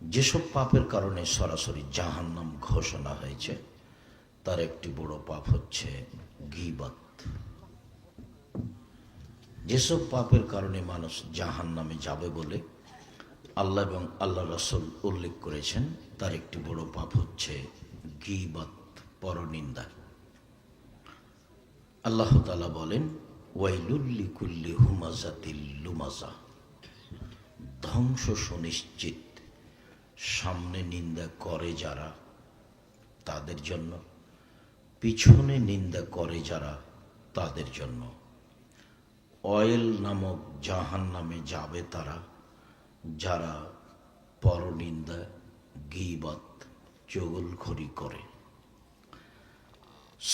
যেসব পাপের কারণে সরাসরি জাহান্নাম ঘোষণা হয়েছে তার একটি বড় পাপ হচ্ছে গীবত। যেসব পাপের কারণে মানুষ জাহান্নামে যাবে বলে আল্লাহ এবং আল্লাহ রাসূল উল্লেখ করেছেন, তার একটি বড় পাপ হচ্ছে গীবত, পরনিন্দা। আল্লাহ তাআলা বলেন, ওয়াইলুল লিকুল্লি হুমাযাতিল লুমাযা, ধ্বংস সুনিশ্চিত সামনে নিন্দা করে যারা তাদের জন্য, পিছনে নিন্দা করে যারা তাদের জন্য। অয়েল নামক জাহান্নামে যাবে তারা যারা পরনিন্দা, গীবত, চুগলখড়ি করে।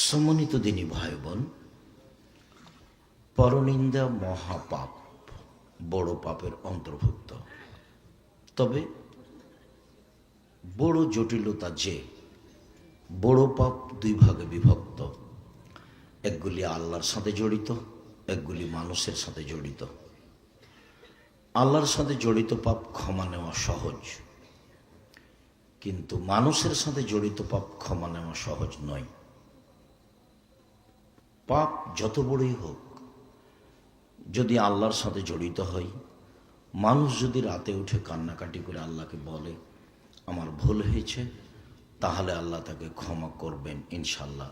সম্মানিত দিনী ভাই বোন, পরনিন্দা মহাপাপ, বড় পাপের অন্তর্ভুক্ত। তবে বড় জটিলতা যে বড় পাপ দুই ভাগে বিভক্ত, একগুলি আল্লাহর সাথে জড়িত, একগুলি মানুষের সাথে জড়িত। আল্লাহর সাথে জড়িত পাপ ক্ষমা নেওয়া সহজ, কিন্তু মানুষের সাথে জড়িত পাপ ক্ষমা নেওয়া সহজ নয়। পাপ যত বড়ই হোক, যদি আল্লাহর সাথে জড়িত হয়, মানুষ যদি রাতে উঠে কান্নাকাটি করে আল্লাহকে বলে আমার ভুল হয়েছে, তাহলে আল্লাহ তাকে ক্ষমা করবেন ইনশাল্লাহ,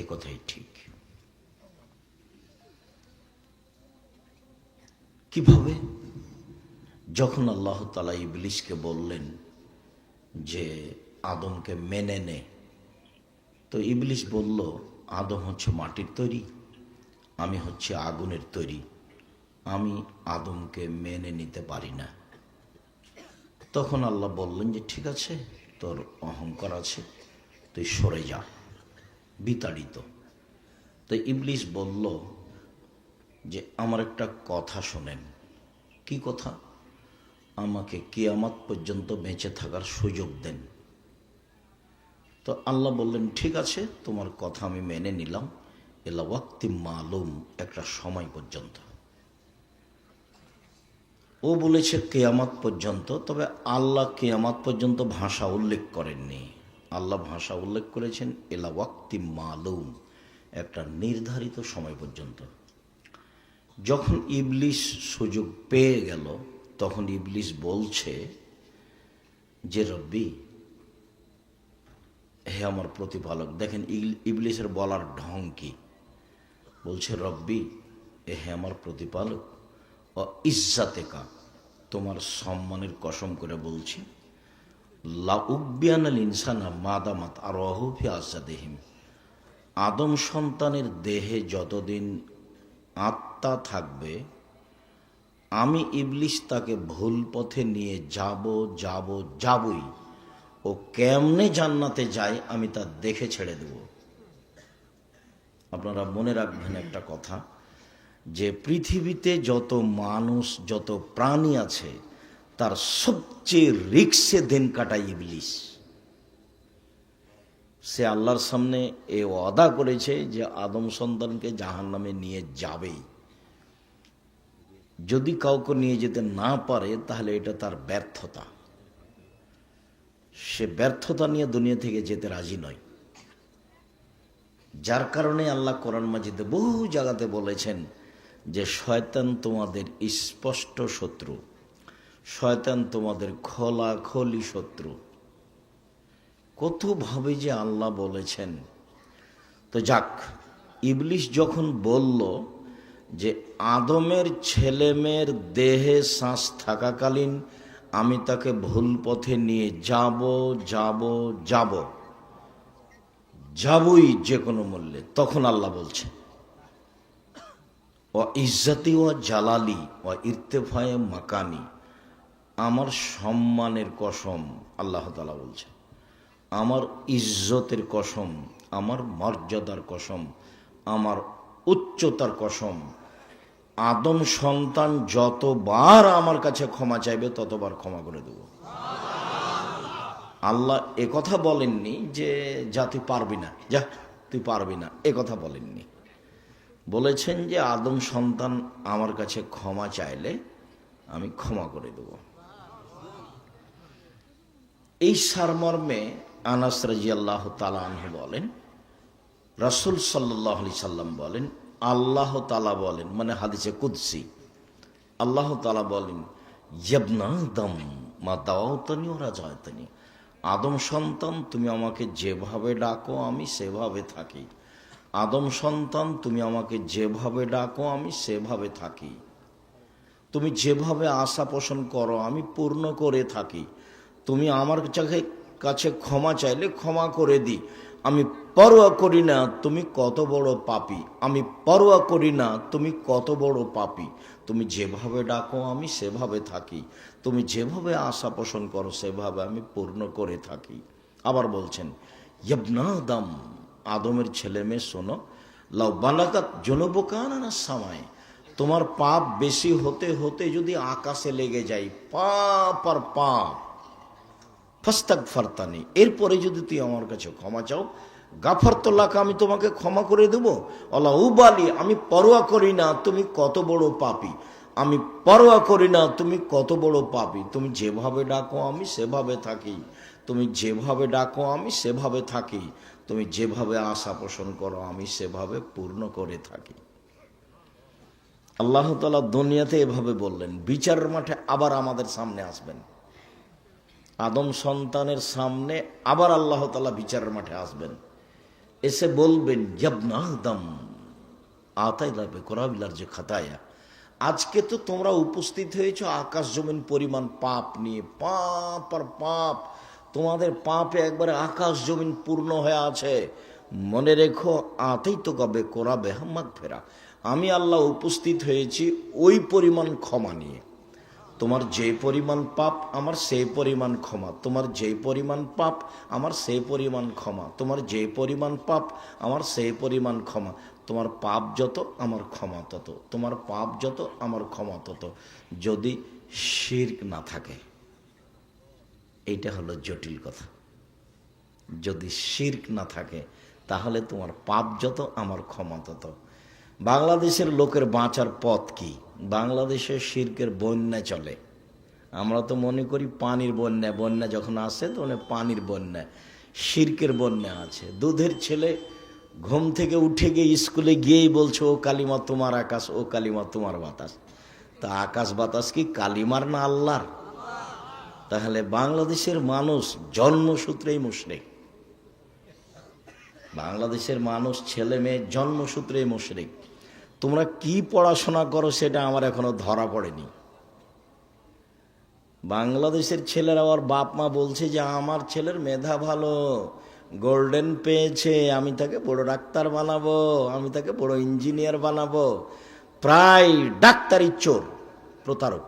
এ কথাই ঠিক। কিভাবে? যখন আল্লাহ তাআলা ইবলিসকে বললেন যে আদমকে মেনে নে, তো ইবলিস বলল আদম হচ্ছে মাটির তৈরি, আমি হচ্ছে আগুনের তৈরি, আমি আদমকে মেনে নিতে পারি না। তখন আল্লাহ বললেন যে ঠিক আছে, তোর অহংকার আছে, তুই সরে যা, বিতাড়িত। তো ইবলিস বলল যে আমার একটা কথা শোনেন। কি কথা? আমাকে কিয়ামত পর্যন্ত বেঁচে থাকার সুযোগ দেন। তো আল্লাহ বললেন ঠিক আছে, তোমার কথা আমি মেনে নিলাম, এলা ওয়াক্তি মালুম, একটা সময় পর্যন্ত। ও বলেছে কিয়ামত পর্যন্ত, তবে আল্লাহ কিয়ামত পর্যন্ত ভাষা উল্লেখ করেননি। আল্লাহ ভাষা উল্লেখ করেছেন এলা ওয়াক্তি মালুম, একটা নির্ধারিত সময় পর্যন্ত। যখন ইবলিস সুযোগ পেয়ে গেল, তখন ইবলিস বলছে যে রব্বি, হে আমার প্রতিপালক। দেখেন ইবলিসের বলার ঢং কি, বলছে রব্বি, হে আমার প্রতিপালক, ও ইজ্জাতেকা, তোমার সম্মানের কসম করে বলছি, লা উব্বিয়ানাল ইনসানা মাদামাত আরওয়াহু ফি আজসাদিহিম, আদম সন্তানের দেহে যতদিন আত্মা থাকবে, আমি ইবলিস তাকে ভুল পথে নিয়ে যাবই। ও কেমনে জান্নাতে যায় আমি তা দেখে ছেড়ে দেব। আপনারা মনে রাখবেন একটা কথা, যে পৃথিবীতে যত মানুষ, যত প্রাণী আছে, তার সবচেয়ে রিক্সে দিন কাটায় ইবলিস। সে আল্লাহর সামনে এ ওয়াদা করেছে যে আদম সন্তানকে জাহান্নামে নিয়ে যাবেই। যদি কাউকে নিয়ে যেতে না পারে তাহলে এটা তার ব্যর্থতা। সে ব্যর্থতা নিয়ে দুনিয়া থেকে যেতে রাজি নয়। যার কারণে আল্লাহ কোরআন মাজিদে বহু জায়গাতে বলেছেন যে শয়তান তোমাদের স্পষ্ট শত্রু, শয়তান তোমাদের খোলাখলি শত্রু। কতভাবে যে আল্লাহ বলেছেন। তো যাক, ইবলিস যখন বলল যে আদমের ছেলেমেয়ের দেহে শ্বাস থাকাকালীন আমি তাকে ভুল পথে নিয়ে যাবই যে কোনো মূল্যে, তখন আল্লাহ বলছে ও ইজ্জতি ও জালালি ও ইরতেফায়ে মাকানি, আমার সম্মানের কসম, আল্লাহ তাআলা বলছে আমার ইজ্জতের কসম, আমার মর্যাদার কসম, আমার উচ্চতার কসম, আদম সন্তান যতবার আমার কাছে ক্ষমা চাইবে ততবার ক্ষমা করে দেব। আল্লাহ এ কথা বলেননি যে যা তুই পারবি না, যা তুই পারবি না, এ কথা বলেননি। বলেছেন যে আদম সন্তান আমার কাছে ক্ষমা চাইলে আমি ক্ষমা করে দেব। এই সারমর্মে আনাস রাদিয়াল্লাহু তাআলা আনহু বলেন, রাসূল সাল্লাল্লাহু আলাইহি সাল্লাম বলেন, আল্লাহ তাআলা বলেন, মানে হাদিসে কুদসি, আল্লাহ তাআলা বলেন, ইবনা আদম মা দাওয়াতানি ওয়া রাজাতানি, আদম সন্তান তুমি আমাকে যেভাবে ডাকো আমি সেভাবে থাকি। আদম সন্তান তুমি আমাকে যেভাবে ডাকো আমি সেভাবে থাকি। তুমি যেভাবে আশা পোষণ করো আমি পূর্ণ করে থাকি। তুমি আমার কাছে ক্ষমা চাইলে ক্ষমা করে দিই। আমি পরোয়া করি না তুমি কত বড় পাপী, আমি পরোয়া করি না তুমি কত বড় পাপী। তুমি যেভাবে ডাকো আমি সেভাবে থাকি। তুমি যেভাবে আশা পোষণ করো সেভাবে আমি পূর্ণ করে থাকি। আবার বলছেন, ইবনা আদম, আদমের ছেলে মেয়ে শোনো, লাউ বালাগাত জুনুবুকা সামায়, তোমার পাপ বেশি হতে হতে যদি আকাশে লেগে যায়, পাপ আর পাপ, ফাস্তাগফারতানি, এরপরে যদি তুই আমার কাছে ক্ষমা চাও, গাফারতুল্লাহ, আমি তোমাকে ক্ষমা করে দেব। আল্লাহ উবালি, আমি পরোয়া করি না তুমি কত বড় পাপী, আমি পরোয়া করি না তুমি কত বড় পাপী। তুমি যেভাবে ডাকো আমি সেভাবে থাকি। তুমি যেভাবে ডাকো আমি সেভাবে থাকি। তুমি যেভাবে আশা পোষণ করো আমি সেভাবে পূর্ণ করে থাকি। আল্লাহ তাআলা দুনিয়াতে এভাবে বললেন, বিচারের মাঠে আবার আমাদের সামনে আসবেন। আদম সন্তানের সামনে আবার আল্লাহ তাআলা বিচারের মাঠে আসবেন, এসে বলবেন, ইবনা আদম আতাইলা বিকুরাবিলার যে খাতায়া, আজকে তো তোমরা উপস্থিত হয়েছো আকাশ জমিন পরিমাণ পাপ নিয়ে, পাপ আর পাপ, তোমাদের পাপে একবারে আকাশ জমিন পূর্ণ হয়ে আছে। মনে রেখো, আতেই তো কবে কোরা বেহাম্মাক ফেরা, আমি আল্লাহ উপস্থিত হয়েছি ওই পরিমাণ ক্ষমা নিয়ে। তোমার যে পরিমাণ পাপ আমার সেই পরিমাণ ক্ষমা, তোমার যে পরিমাণ পাপ আমার সেই পরিমাণ ক্ষমা, তোমার যে পরিমাণ পাপ আমার সেই পরিমাণ ক্ষমা। তোমার পাপ যত আমার ক্ষমা তত, তোমার পাপ যত আমার ক্ষমা তত, যদি শিরক না থাকে। এইটা হলো জটিল কথা। যদি শিরক না থাকে তাহলে তোমার পাপ যত আমার ক্ষমা তত। বাংলাদেশের লোকের বাঁচার পথ কি? বাংলাদেশে শিরকের বন্যা চলে। আমরা তো মনে করি পানির বন্যা, বন্যা যখন আসে তখন পানির বন্যা, শিরকের বন্যা আছে। দুধের ছেলে ঘুম থেকে উঠে গিয়ে স্কুলে গিয়েই বলছে, ও কালিমা তোমার আকাশ, ও কালিমা তোমার বাতাস। তা আকাশ বাতাস কি কালিমার না আল্লাহর? তাহলে বাংলাদেশের মানুষ জন্মসূত্রেই মুশরিক। বাংলাদেশের মানুষ ছেলে মেয়ে জন্মসূত্রেই মুশরিক। তোমরা কি পড়াশোনা করো সেটা আমার এখনো ধরা পড়েনি। বাংলাদেশের ছেলেরা ওর বাপ মা বলছে যে আমার ছেলের মেধা ভালো, গোল্ডেন পেয়েছে, আমি তাকে বড় ডাক্তার বানাবো, আমি তাকে বড় ইঞ্জিনিয়ার বানাবো। প্রায় ডাক্তারি চোর, প্রতারক।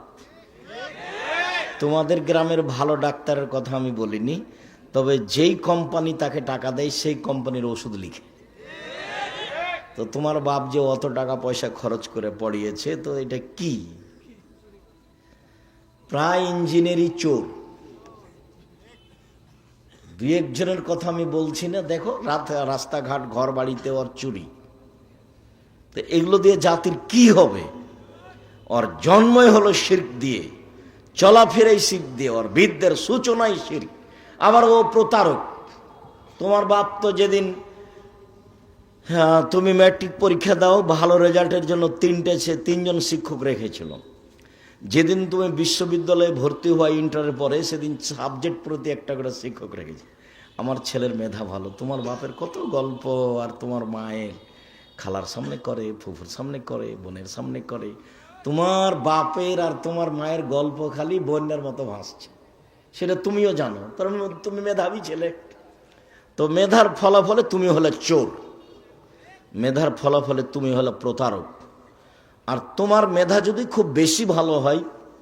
তোমাদের গ্রামের ভালো ডাক্তারের কথা আমি বলিনি, তবে যেই কোম্পানি তাকে টাকা দেয় সেই কোম্পানির ওষুধ লিখে। তো তোমার বাপ যে অত টাকা পয়সা খরচ করে পড়িয়েছে, তো এটা কি? প্রায় ইঞ্জিনিয়ারি চোর। দুই একজনের কথা আমি বলছি না, দেখো রাস্তাঘাট ঘর বাড়িতে ওর চুরি। তো এগুলো দিয়ে জাতির কি হবে? ওর জন্মই হলো শিরক দিয়ে, চলাফেরাই শিরক দিয়ে, ওর বিদ্যের সূচনাই শিরক। আবার ও প্রতারক। তোমার বাপ তো যেদিন তুমি ম্যাট্রিক পরীক্ষা দাও, ভালো রেজাল্টের জন্য তিনজন শিক্ষক রেখেছিল। যেদিন তুমি বিশ্ববিদ্যালয়ে ভর্তি হওয়া ইন্টারের পরে, সেদিন সাবজেক্ট প্রতি একটা করে শিক্ষক রেখেছে। আমার ছেলের মেধা ভালো। তোমার বাপের কত গল্প, আর তোমার মায়ের খালার সামনে করে, ফুফুর সামনে করে, বোনের সামনে করে। তোমার বাপের আর তোমার মায়ের গল্প খালি বন্যার মতো ভাসছে, সেটা তুমিও জানো। তার তুমি মেধাবী ছেলে, তো মেধার ফলাফলে তুমি হলে চোর, মেধার ফলাফলে তুমি হলে প্রতারক। আর তোমার মেধা যদি খুব বেশি ভালো হয়,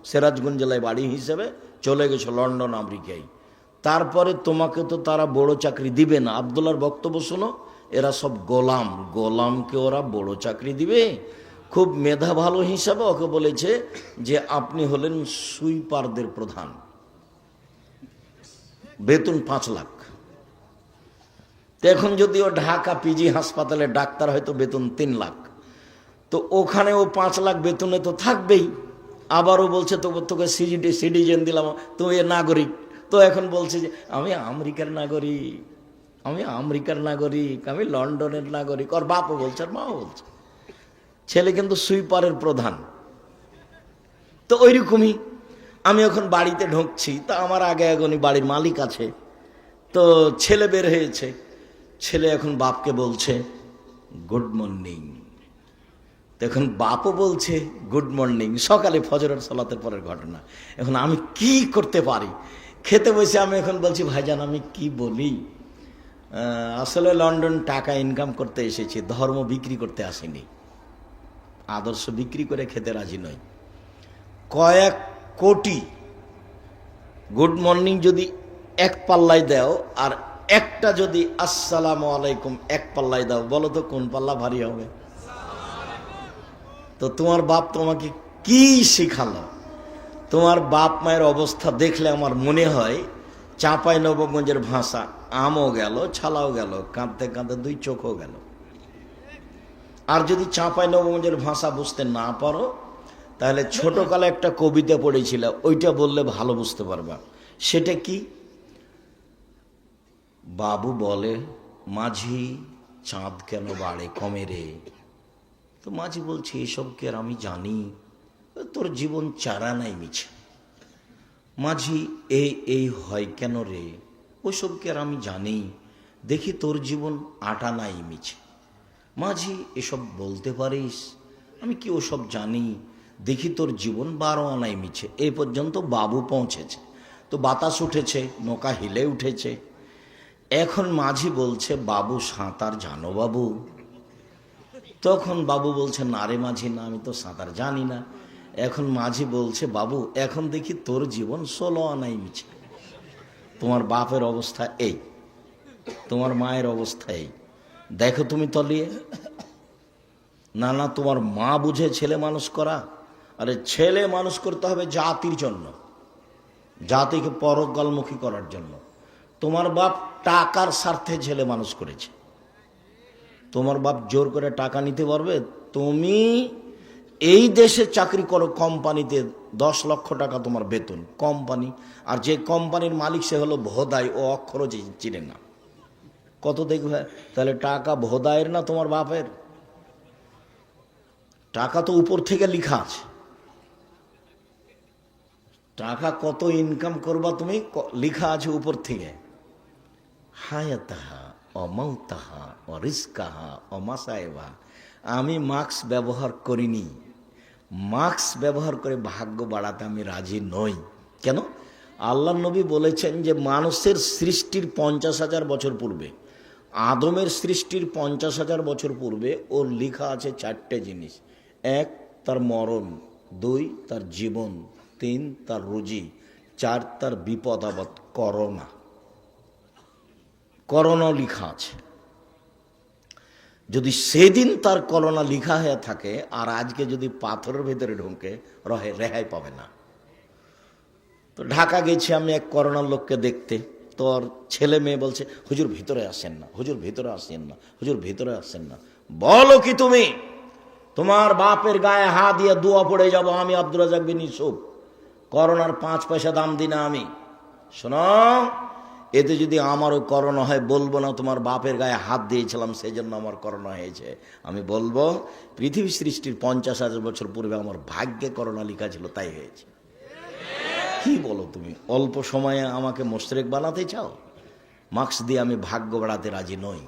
সিরাজগঞ্জ জেলায় বাড়ি হিসেবে চলে গেছো লন্ডন আমেরিকায়, তারপরে তোমাকে তো তারা বড় চাকরি দিবে না। আব্দুল্লাহর বক্তব্য শোনো, এরা সব গোলাম, গোলামকে ওরা বড় চাকরি দিবে? খুব মেধা ভালো হিসাবে ওকে বলেছে যে আপনি হলেন সুইপারদের প্রধান, বেতন 5 লাখ। তো এখন যদি ও ঢাকা পিজি হাসপাতালে ডাক্তার হয়তো বেতন 3 লাখ, তো ওখানে ও 5 লাখ বেতনে তো থাকবেই। আবারও বলছে তোকে সিটিজেন দিলাম, তুমি এ নাগরিক, তো এখন বলছে যে আমি আমেরিকার নাগরিক, আমি আমেরিকার নাগরিক, আমি লন্ডনের নাগরিক। ওর বাপও বলছে আর মাও বলছে। ছেলে কিন্তু সুইপারের প্রধান। তো ওইরকমই আমি এখন বাড়িতে ঢুকছি, তা আমার আগে এগোনি বাড়ির মালিক আছে, তো ছেলে বের হয়েছে। ছেলে এখন বাপকে বলছে গুড মর্নিং। এখন বাপও বলছে গুড মর্নিং। সকালে ফজরের সালাতের পরের ঘটনা। এখন আমি কি করতে পারি? খেতে বসে আমি এখন বলছি ভাইজান আমি কি বলি, আসলে লন্ডন টাকা ইনকাম করতে এসেছি, ধর্ম বিক্রি করতে আসিনি, আদর্শ বিক্রি করে খেতে রাজি নই। কয়েক কোটি গুড মর্নিং যদি এক পাল্লায় দাও আর একটা যদি আসসালামু আলাইকুম এক পাল্লায় দাও, বলো তো কোন পাল্লা ভারী হবে? তো তোমার বাপ তোমাকে কি শিখালো? তোমার বাপ মায়ের অবস্থা দেখলে আমার মনে হয় চাঁপাইনবাবগঞ্জের ভাষা, আমও গেল ছালাও গেল, কাঁদতে কাঁদতে দুই চোখও গেল। আর যদি চাঁপাইনবাবগঞ্জের ভাষা বুঝতে না পারো তাহলে ছোটকালে একটা কবিতা পড়েছিল, ওইটা বললে ভালো বুঝতে পারবা। সেটা কি? বাবু বলে মাঝি চাঁদ কেন বাড়ে কমে রে। তো মাঝি বলছে এসব কি আর আমি জানি, তোর জীবন চারা নাই মিছে। মাঝি এই হয় কেন রে, ওসব কি আর আমি জানি, দেখি তোর জীবন আটা নাই মিছে। মাঝি এসব বলতে পারিস, আমি কি ওসব জানি, দেখি তোর জীবন 12 আনাই মিছে। এই পর্যন্ত বাবু পৌঁছেছে। তো বাতাস উঠেছে, নৌকা হিলে উঠেছে। এখন মাঝি বলছে বাবু সাঁতার জানো বাবু? তখন বাবু বলছে না রে মাঝি, না আমি তো সাঁতার জানি না। এখন মাঝি বলছে বাবু এখন দেখি তোর জীবন 16 আনাই মিছে। তোমার বাপের অবস্থা এই, তোমার মায়ের অবস্থা এই, দেখো তুমি তলিয়ে। না না, তোমার মা বুঝে ছেলে মানুষ করা? আরে ছেলে মানুষ করতে হবে জাতির জন্য, জাতিকে পরকালমুখী করার জন্য। তোমার বাপ টাকার স্বার্থে ছেলে মানুষ করেছে। তোমার বাপ জোর করে টাকা নিতে পারবে? তুমি এই দেশে চাকরি করো কোম্পানিতে, 10 লক্ষ টাকা তোমার বেতন, কোম্পানি, আর যে কোম্পানির মালিক সে হলো ভোদাই, ও অক্ষরও চিনে না। কত দেখবে? তাহলে টাকা ভোদাইয়ের না তোমার বাপের? টাকা তো উপর থেকে লিখা আছে, টাকা কত ইনকাম করবা তুমি লিখা আছে উপর থেকে। হায়াতাহা অমাউতাহা অরিস্কাহা অমাসায়েবা। আমি মাস্ক ব্যবহার করিনি, মাস্ক ব্যবহার করে ভাগ্য বাড়াতে আমি রাজি নই। কেন? আল্লাহ নবী বলেছেন যে মানুষের সৃষ্টির 50,000 বছর পূর্বে, আদমের সৃষ্টির 50,000 বছর পূর্বে ওর লেখা আছে 4টে জিনিস। 1 তার মরণ, 2 তার জীবন, 3 তার রুজি, 4 তার বিপদ আপদ, করোনা। করোনা লেখা আছে। যদি সেদিন তার করোনা লেখা হয়ে থাকে আর আজকে যদি পাথরের ভেতরে ঢুকে রেহাই পাবে না। তো ঢাকা গেছি আমি এক করোনার লোককে দেখতে, তোর ছেলে মেয়ে বলছে হুজুর ভিতরে আসেন না, হুজুর ভিতরে আসেন না, হুজুর ভিতরে আসেন না। বলো কি তুমি? তোমার বাপের গায়ে হাত দিয়ে দোয়া পড়ে যাব আমি আব্দুর রাজ্জাক বিন ইউসুফ, করোনার 5 পয়সা দাম দিই না আমি। শোনো, এতে যদি আমারও করোনা হয় বলবো না তোমার বাপের গায়ে হাত দিয়েছিলাম সেই জন্য আমার করোনা হয়েছে। আমি বলবো পৃথিবী সৃষ্টির 50,000 বছর পূর্বে আমার ভাগ্যে করোনা লেখা ছিল তাই হয়েছে। কি বলো তুমি? অল্প সময়ে আমাকে মুশরিক বানাতে চাও? মাস্ক দিয়ে আমি ভাগ্য বাড়াতে রাজি নই।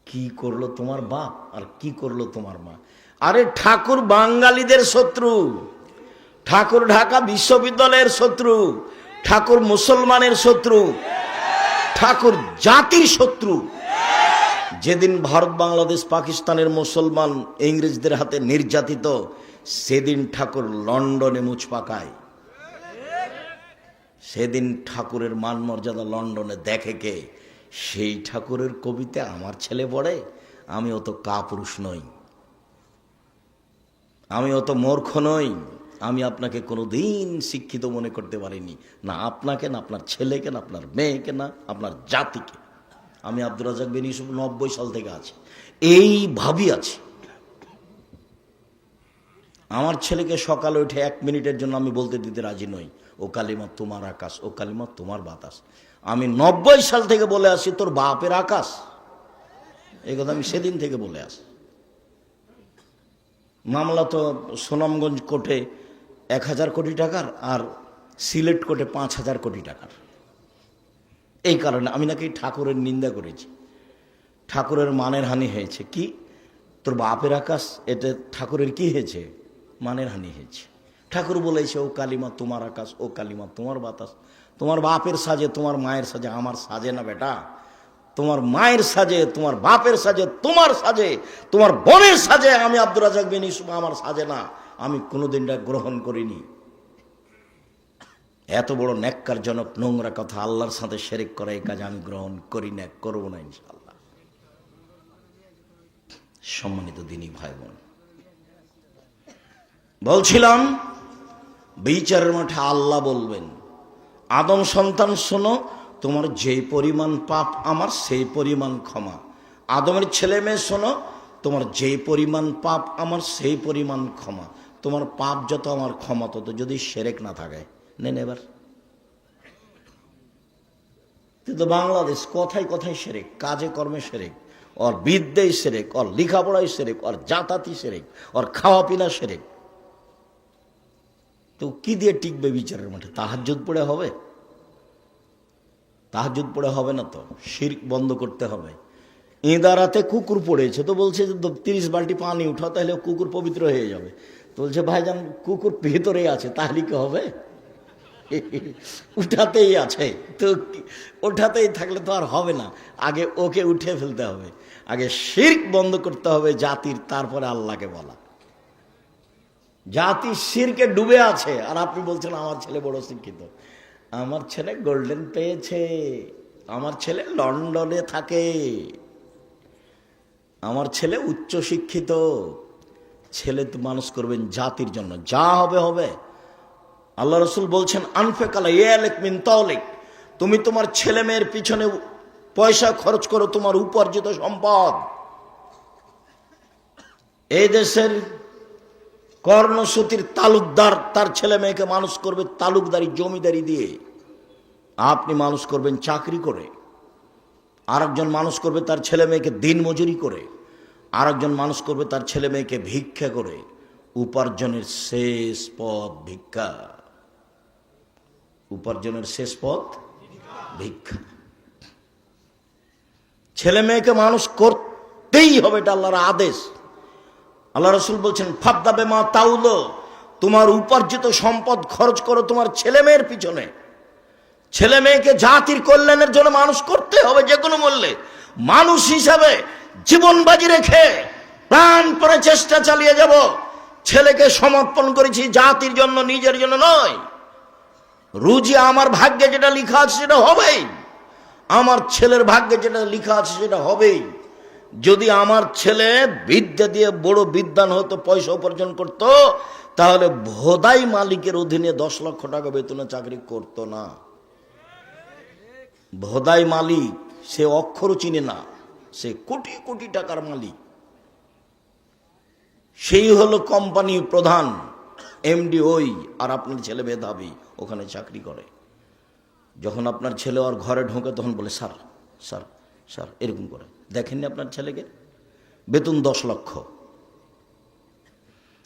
কি করলো তোমার বাপ আর কি করলো তোমার মা? আরে ঠাকুর বাঙালিদের শত্রু, ঠাকুর ঢাকা বিশ্ববিদ্যালয়ের শত্রু, ঠাকুর মুসলমানের শত্রু, ঠাকুর জাতির শত্রু। যেদিন ভারত বাংলাদেশ পাকিস্তানের মুসলমান ইংরেজদের হাতে নির্যাতিত, সেদিন ঠাকুর লন্ডনে মুছ পাকায়। সেদিন ঠাকুরের মান মর্যাদা লন্ডনে দেখে কে? সেই ঠাকুরের কবিতা আমার ছেলে পড়ে। আমি অত কাপুরুষ নই, আমি অত মূর্খ নই। আমি আপনাকে কোনোদিন শিক্ষিত মনে করতে পারিনি, না আপনাকে, না আপনার ছেলেকে, না আপনার মেয়েকে, না আপনার জাতিকে। আমি আব্দুর রাজ্জাক বিন ইউসুফ 90 সাল থেকে আছি, এইভাবেই আছি। আমার ছেলেকে সকালে উঠে 1 মিনিটের জন্য আমি বলতে দিতে রাজি নই ও কালিমা তোমার আকাশ, ও কালিমা তোমার বাতাস। আমি 90 সাল থেকে বলে আসি তোর বাপের আকাশ, এই কথা আমি সেদিন থেকে বলে আসি। মামলা তো সুনামগঞ্জ কোর্টে 1000 কোটি টাকার, আর সিলেট কোর্টে 5000 কোটি টাকার। এই কারণে আমি নাকি ঠাকুরের নিন্দা করেছি, ঠাকুরের মানের হানি হয়েছে। কি তোর বাপের আকাশ, এতে ঠাকুরের কি হয়েছে? মানের হানি হয়েছে। ঠাকুর বলেছে ও কালিমা তোমার আকাশ, ও কালিমা তোমার বাতাস। তোমার বাপের সাজে, তোমার মায়ের সাজে, আমার সাজে না বেটা। তোমার মায়ের সাজে, তোমার বাপের সাজে, তোমার সাজে, তোমার বোনের সাজে, আমি আব্দুর রাজ্জাক বিন ইউসুফ আমার সাজে না। আমি কোনোদিন গ্রহণ করিনি। এত বড় ন্যাক্কারজনক নোংরা কথা, আল্লাহর সাথে শিরক করা, এই কাজ আমি গ্রহণ করি না, করবো না ইনশাআল্লাহ। সম্মানিত দিনী ভাই বোন, বলছিলাম বিচারের মাঠে আল্লাহ বলবেন, আদম সন্তান শোনো, তোমার যেই পরিমাণ পাপ আমার সেই পরিমাণ ক্ষমা। আদমের ছেলে মেয়ে শোনো, তোমার যেই পরিমাণ পাপ আমার সেই পরিমাণ ক্ষমা। তোমার পাপ যত আমার ক্ষমা তত, যদি শিরক না থাকে। নেন এবার। কিন্তু বাংলাদেশ কথায় কথায় শিরক, কাজে কর্মে শিরক, ওর বিদ্যায় শিরক, ওর লেখাপড়ায় শিরক, ওর জাতাতি শিরক, ওর খাওয়া পিনা শিরক। তো কি দিয়ে টিকবে বিচারের মাঠে? তাহাজ্জুদ পড়ে হবে? তাহাজ্জুদ পড়ে হবে না তো, শিরক বন্ধ করতে হবে। ইঁদারাতে কুকুর পড়েছে, তো বলছে যে 30 বালতি পানি উঠাও, তাহলে কুকুর পবিত্র হয়ে যাবে। তো বলছে ভাইজান কুকুর ভেতরেই আছে, তাহলে কি হবে? উঠাতেই আছে, তো ওঠাতেই থাকলে তো আর হবে না। আগে ওকে উঠে ফেলতে হবে, আগে শিরক বন্ধ করতে হবে জাতির, তারপরে আল্লাহকে বলা। জাতি শিরকে ডুবে আছে, আর আপনি বলছেন আমার ছেলে বড় শিক্ষিত। আমার ছেলে গোল্ডেন পেয়েছে, আমার ছেলে লন্ডনে থাকে, আমার ছেলে উচ্চ শিক্ষিত। ছেলে তো মানুষ করবেন জাতির জন্য, যা হবে হবে। আল্লাহ রসুল বলছেন আনফেকালা ইয়ালিক মিন তাওলিক, তুমি তোমার ছেলে মেয়ের পিছনে পয়সা খরচ করো, তোমার উপার্জিত সম্পদ। এই দেশের কর্ণসূতির তালুকদার তার ছেলে মেয়েকে মানুষ করবে তালুকদারি জমিদারি দিয়ে, আপনি মানুষ করবেন চাকরি করে। আরেকজন মানুষ করবে তার ছেলে মেয়েকে দিন মজুরি করে, আরেকজন মানুষ করবে তার ছেলে মেয়েকে ভিক্ষা করে। উপার্জনের শেষ পথ ভিক্ষা, উপার্জনের শেষ পথ ভিক্ষা। ছেলে মেয়েকে মানুষ করতেই হবে, এটা আল্লাহর আদেশ। আল্লাহ রসুল বলছেন ফাবদা মা তাউলো, তোমার উপার্জিত সম্পদ খরচ করো তোমার ছেলে মেয়ের পিছনে। ছেলে মেয়েকে জাতির কল্যাণের জন্য মানুষ করতে হবে যে কোনো মূল্যে। মানুষ হিসাবে জীবন বাজি রেখে প্রাণ করে চেষ্টা চালিয়ে যাব। ছেলেকে সমর্পণ করেছি জাতির জন্য, নিজের জন্য নয়। রুজি আমার ভাগ্যে যেটা লেখা আছে সেটা হবেই, আমার ছেলের ভাগ্যে যেটা লেখা আছে সেটা হবেই। যদি আমার ছেলে বিদ্যা দিয়ে বড় বিদ্বান হতো, পয়সা উপার্জন করত, তাহলে ভোদাই মালিকের অধীনে 10 লক্ষ টাকা বেতনে চাকরি করত না। ভোদাই মালিক সে অক্ষরও চিনে না, সে কোটি কোটি টাকার মালিক। সেই হলো কোম্পানি প্রধান, এমডি ওই, আর আপনার ছেলে মেধাবী, ওখানে চাকরি করে। যখন আপনার ছেলে আর ঘরে ঢোকে তখন বলে স্যার স্যার স্যার, এরকম করে। দেখেননি আপনার ছেলেকে? বেতন 10 লক্ষ।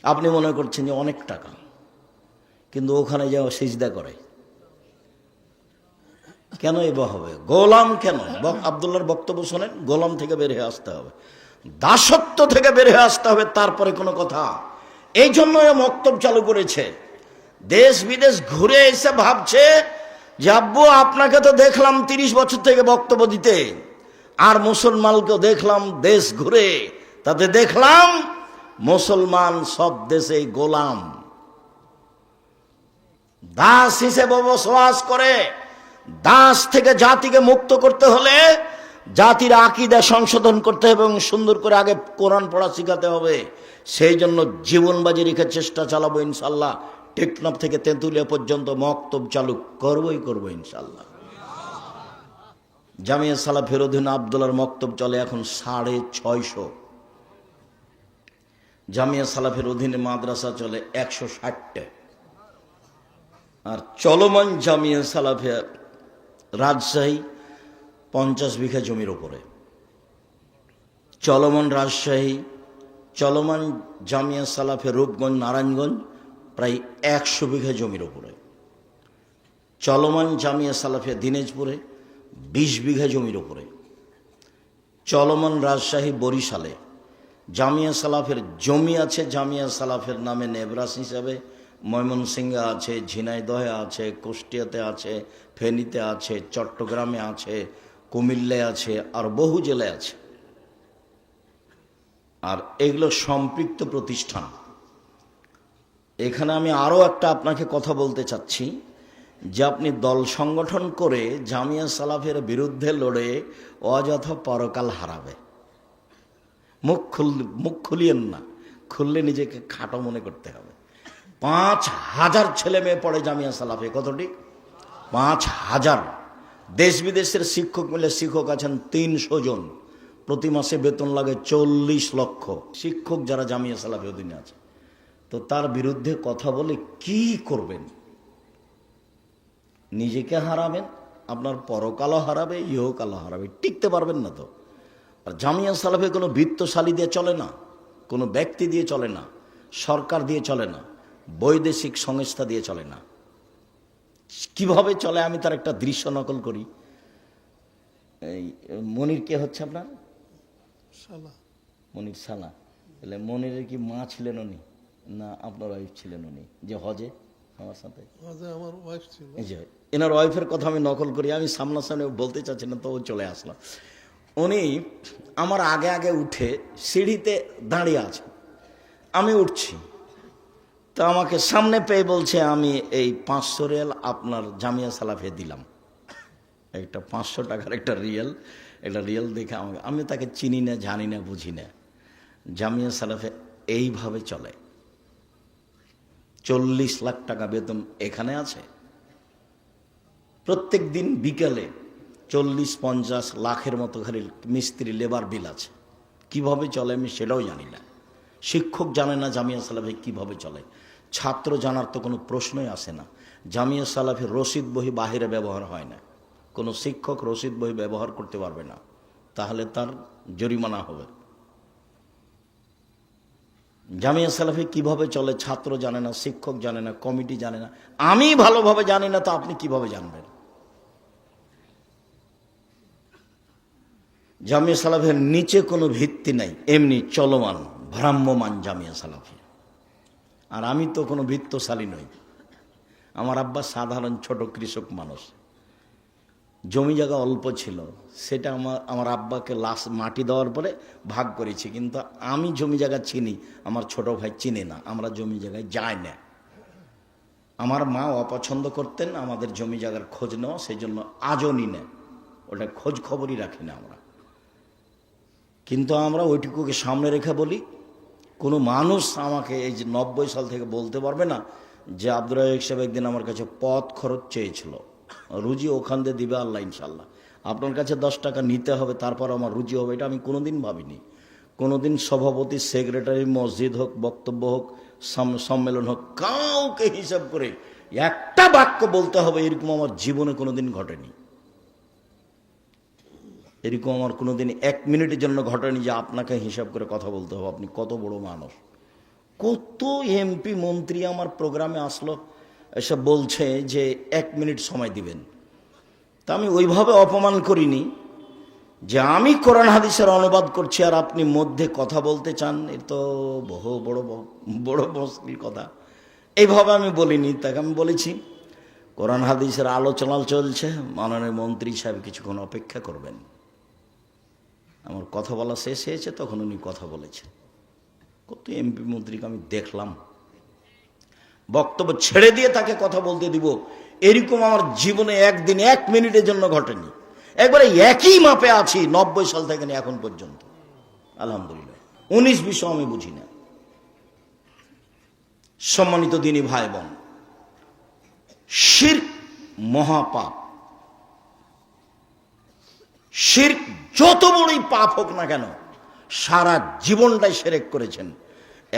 আপনি মনে করছেন যে অনেক টাকা, কিন্তু ওখানে যাওয়া সিজদা করে। কেন এবার হবে? গোলাম কেন? আব্দুল্লাহর বক্তব্য শোনেন, গোলাম থেকে বের হয়ে আসতে হবে, দাসত্ব থেকে বের হয়ে আসতে হবে, তারপরে কোনো কথা। এই জন্য বক্তব্য চালু করেছে। দেশ বিদেশ ঘুরে এসে ভাবছে যে আব্বু আপনাকে তো দেখলাম 30 বছর থেকে বক্তব্য দিতে, আর মুসলমানকেও দেখলাম দেশ ঘুরে, তাতে দেখলাম মুসলমান সব দেশে গোলাম, দাস হিসেবে বসবাস করে। দাস থেকে জাতিকে মুক্ত করতে হলে জাতির আকীদা সংশোধন করতে হবে এবং সুন্দর করে আগে কোরআন পড়া শিখাতে হবে। সেই জন্য জীবন বাজি রেখে চেষ্টা চালাবো ইনশাল্লাহ। টেকনাফ থেকে তেঁতুলিয়া পর্যন্ত মক্তব চালু করবো ইনশাল্লাহ। জামিয়া সালাফের অধীনে আব্দুল্লাহর মক্তব চলে এখন 650। জামিয়া সালাফের অধীনে মাদ্রাসা চলে 160টা। আর চলমান জামিয়া সালাফিয়া রাজশাহী 50 বিঘা জমির ওপরে, চলমান রাজশাহী, চলমান জামিয়া সালাফিয়া রূপগঞ্জ নারায়ণগঞ্জ প্রায় 100 বিঘা জমির ওপরে, চলমান জামিয়া সালাফিয়া দিনাজপুরে 20 বিঘা জমির ওপরে, চলমান রাজশাহী বরিশালে জামিয়া সালাফের জমি আছে, জামিয়া সালাফের নামে নেবরাস হিসাবে ময়মনসিংহে আছে, ঝিনাইদহে আছে, কুষ্টিয়াতে আছে, ফেনীতে আছে, চট্টগ্রামে আছে, কুমিল্লায় আছে, আর বহু জেলায় আছে। আর এগুলো সম্পৃক্ত প্রতিষ্ঠান। এখানে আমি আরও একটা আপনাকে কথা বলতে চাচ্ছি যে আপনি দল সংগঠন করে জামিয়া সালাফের বিরুদ্ধে লড়ে অযথা পরকাল হারাবে। মুখ খুলিয়েন না, খুললে নিজেকে খাটো মনে করতে হবে। 5000 ছেলে মেয়ে পড়ে জামিয়া সালাফে। কতটি? 5000। দেশ বিদেশের শিক্ষক মিলে শিক্ষক আছেন 300 জন, প্রতি মাসে বেতন লাগে 40 লক্ষ শিক্ষক যারা জামিয়া সালাফে অধীনে আছে। তো তার বিরুদ্ধে কথা বলে কি করবেন? নিজেকে হারাবেন, আপনার পরকালও হারাবে, ইহকালও হারাবে, টিকতে পারবেন না তো। আর জামিয়া সালাফে কোনো বিত্তশালী দিয়ে চলে না, কোনো ব্যক্তি দিয়ে চলে না, সরকার দিয়ে চলে না, বৈদেশিক সংস্থা দিয়ে চলে না। কিভাবে চলে আমি তার একটা দৃশ্য নকল করি। এই মনির কে হচ্ছে আপনার? মনির সালা। তাহলে মনিরের কি মা ছিলেন উনি, না আপনার ওয়াইফ ছিলেন উনি যে হজে আমার সাথে? আমার ওয়াইফ ছিল। এই যে এনার ওয়াইফের কথা আমি নকল করি, আমি সামনাসামনি বলতে চাচ্ছি না, তো ও চলে আসলো। উনি আমার আগে আগে উঠে সিঁড়িতে দাঁড়িয়ে আছে, আমি উঠছি, তো আমাকে সামনে পেয়ে বলছে আমি এই 500 রিয়াল আপনার জামিয়া সালাফে দিলাম। একটা 500 টাকার একটা রিয়েল দেখে আমাকে, আমি তাকে চিনি না, জানি না, বুঝি না। জামিয়া সালাফে এইভাবে চলে। 40 লাখ টাকা বেতন এখানে আছে। প্রত্যেক দিন বিকালে 40-50 লাখের মতো খালি মিস্ত্রি লেবার বিল আছে। কিভাবে চলে আমি সেটাও জানি না। শিক্ষক জানে না জামিয়া সালাফে কিভাবে চলে। ছাত্র জানার তো কোনো প্রশ্নই আসে না। জামিয়া সালাফের রসিদ বহি বাহিরে ব্যবহার হয় না। কোনো শিক্ষক রসিদ বই ব্যবহার করতে পারবে না, তাহলে তার জরিমানা হবে। জামিয়া সালাফি কিভাবে চলে ছাত্র জানে না, শিক্ষক জানে না, কমিটি জানে না, আমি ভালোভাবে জানি না, তো আপনি কিভাবে জানবেন? জামিয়া সালাফের নিচে কোনো ভিত্তি নাই, এমনি চলমান ভ্রাম্যমান জামিয়া সালাফি। আর আমি তো কোনো বৃত্তশালী নই। আমার আব্বা সাধারণ ছোট কৃষক মানুষ, জমি জায়গা অল্প ছিল, সেটা আমার আব্বাকে মাটি দেওয়ার পরে ভাগ করেছি। কিন্তু আমি জমি জায়গা চিনি, আমার ছোট ভাই চিনে না, আমরা জমি জায়গায় যাই না। আমার মা অপছন্দ করতেন আমাদের জমি জায়গার খোঁজ নেওয়া, সেই জন্য আজও নি না, ওটা খোঁজ খবরই রাখি না আমরা। কিন্তু আমরা ওইটুকুকে সামনে রেখে বলি, কোনো মানুষ আমাকে এই যে 90 সাল থেকে বলতে পারবে না যে আব্দুর রাজ্জাক সাহেব একদিন আমার কাছে পথ খরচ চেয়েছিল, রুজি ওখান দিয়ে দিবে আল্লাহ ইনশাল্লাহ, আপনার কাছে 10 টাকা নিতে হবে তারপর আমার রুজি হবে, এটা আমি কোনোদিন ভাবিনি। কোনোদিন সভাপতি, সেক্রেটারি, মসজিদ হোক, বক্তব্য হোক, সম্মেলন হোক, কাউকে হিসাব করে একটা বাক্য বলতে হবে এরকম আমার জীবনে কোনোদিন ঘটেনি। এরকম আমার কোনোদিন 1 মিনিটের জন্য ঘটেনি যে আপনাকে হিসাব করে কথা বলতে হবে, আপনি কত বড় মানুষ। কত এমপি মন্ত্রী আমার প্রোগ্রামে আসলো, এসব বলছে যে 1 মিনিট সময় দিবেন। তা আমি ওইভাবে অপমান করিনি যে আমি কোরআন হাদিসের অনুবাদ করছি আর আপনি মধ্যে কথা বলতে চান, এ তো বহু বড় মুশকিল কথা। এইভাবে আমি বলিনি, তাকে আমি বলেছি কোরআন হাদিসের আলোচনা চলছে, মাননীয় মন্ত্রী সাহেব কিছুক্ষণ অপেক্ষা করবেন। আমার কথা বলা শেষ হয়েছে, তখন উনি কথা বলেছেন। কত এমপি মন্ত্রীকে আমি দেখলাম, বক্তব্য ছেড়ে দিয়ে তাকে কথা বলতে দিব, এরকম আমার জীবনে একদিন 1 মিনিটের জন্য ঘটেনি। একবারে একই মাপে আছি 90 সাল থেকে এখন পর্যন্ত, আলহামদুলিল্লাহ। 19-20 আমি বুঝি না। সম্মানিত দিনী ভাই বোন, শিরক মহাপাপ। শিরক যত বড়ই পাপ হোক না কেন, সারা জীবনটাই শিরক করেছেন।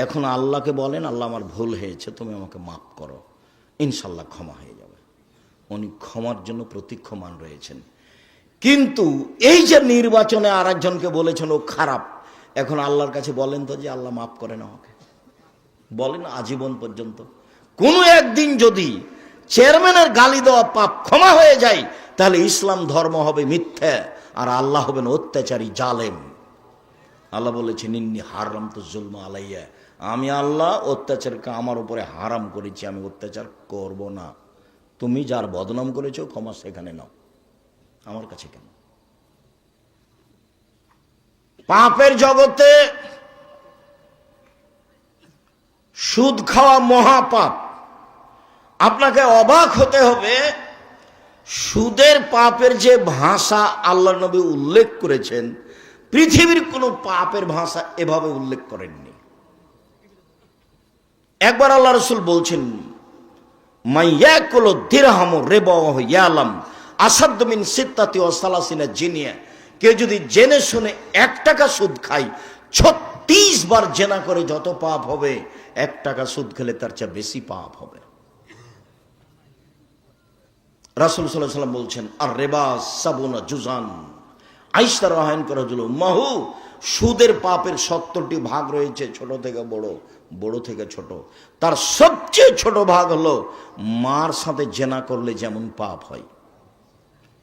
এখন আল্লাহকে বলেন, আল্লাহ আমার ভুল হয়েছে, তুমি আমাকে মাফ করো। ইনশাল্লাহ ক্ষমা হয়ে যাবে। উনি ক্ষমার জন্য প্রতীক্ষমান রয়েছেন। কিন্তু এই যে নির্বাচনে আর একজনকে বলেছেন ও খারাপ, এখন আল্লাহর কাছে বলেন তো যে আল্লাহ মাফ করেন আমাকে, বলেন আজীবন পর্যন্ত। কোনো একদিন যদি চেয়ারম্যানের গালি দেওয়া পাপ ক্ষমা হয়ে যায়, তাহলে ইসলাম ধর্ম হবে মিথ্যা আর আল্লাহ হবেন অত্যাচারী জালেম। আল্লাহ বলেছেন ইন্নী হারাম তো জুলমা আলাইয়া, আমি আল্লাহ অত্যাচারকে আমার উপরে হারাম করেছি, আমি অত্যাচার করব না। তুমি যার বদনাম করেছো ক্ষমা সেখানে নাও, আমার কাছে কেন? পাপের জগতে সুদ খাওয়া মহাপাপ। আপনাকে অবাক হতে হবে, সুদের পাপের যে ভাষা আল্লাহ নবী উল্লেখ করেছেন, পৃথিবীর কোনো পাপের ভাষা এভাবে উল্লেখ করেননি। একবার আল্লাহ রাসূল বলছেন, মাইয়াকুল দিরহাম রিবাহু ইয়ালাম আসাদ্দু মিন সিত্তাতি ওয়া সালাসিনা জিনিয়া, কেউ যদি জেনে শুনে 1 টাকা সুদ খায়, 36 বার জেনা করে যত পাপ হবে, 1 টাকা সুদ খেলে তার চেয়ে বেশি পাপ হবে। রাসূল সাল্লাল্লাহু আলাইহি ওয়াসাল্লাম বলছেন, আর রিবা সাবুনা জুজান, আয়েশা রাদিয়াল্লাহু আনহা মাহু, সুদের পাপের 70টি ভাগ রয়েছে, ছোট থেকে বড়, বড় থেকে ছোট। তার সবচেয়ে ছোট ভাগ হলো মার সাথে জেনা করলে যেমন পাপ হয়,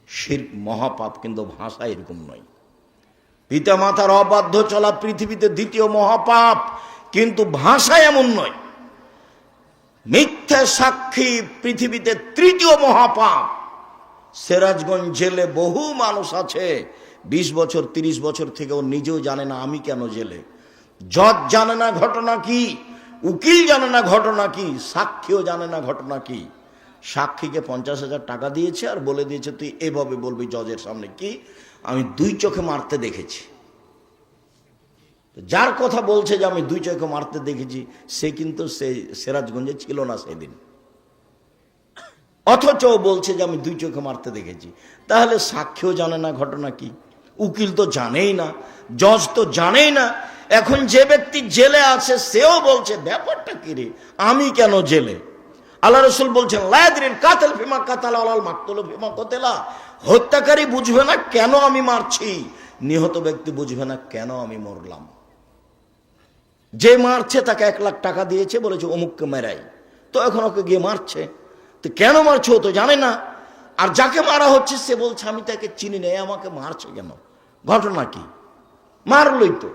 শিরক মহাপাপ, কিন্তু ভাষা এরকম নয়। পিতা মাতার অবাধ্য চলা পৃথিবীতে 2য় মহাপাপ, কিন্তু ভাষা এমন নয়। মিথ্যা সাক্ষী পৃথিবীতে 3য় মহাপাপ। সিরাজগঞ্জ জেলে বহু মানুষ আছে 20 বছর 30 বছর থেকেও নিজেও জানে না আমি কেন জেলে। জজ জানে না ঘটনা কি, উকিল জানে না ঘটনা কি, সাক্ষীও জানে না ঘটনা কি। সাক্ষীকে 50,000 টাকা দিয়েছে আর বলে দিয়েছে তুই এভাবে বলবি জজের সামনে, কি আমি 2 চোখে মারতে দেখেছি। যার কথা বলছে যে আমি 2 চোখে মারতে দেখেছি, সে কিন্তু সে সিরাজগঞ্জে ছিল না সেদিন, অথচ বলছে যে আমি 2 চোখে মারতে দেখেছি। তাহলে সাক্ষীও জানে না ঘটনা কি, উকিল তো জানেই না, জজ তো জানেই না। এখন যে ব্যক্তি জেলে আছে সেও বলছে ব্যাপারটা কি রে, আমি কেন জেলে? আল্লাহ রাসূল বলছেন লা ইয়াদরিল কাতিল ফিমা কাতালা ওয়াল মাকতুল ফিমা কুতিলা, হত্যাকারী বুঝবে না কেন আমি মারছি, নিহত ব্যক্তি বুঝবে না কেন আমি মরলাম। যে মারছে তাকে 1 লাখ টাকা দিয়েছে, বলেছে অমুককে মেরাই, তো এখন ওকে গিয়ে মারছে, তো কেন মারছে ও তো জানে না। আর যাকে মারা হচ্ছে সে বলছে আমি তাকে চিনি না, আমাকে মারছে কেন, ঘটনা কি, মারলই তো।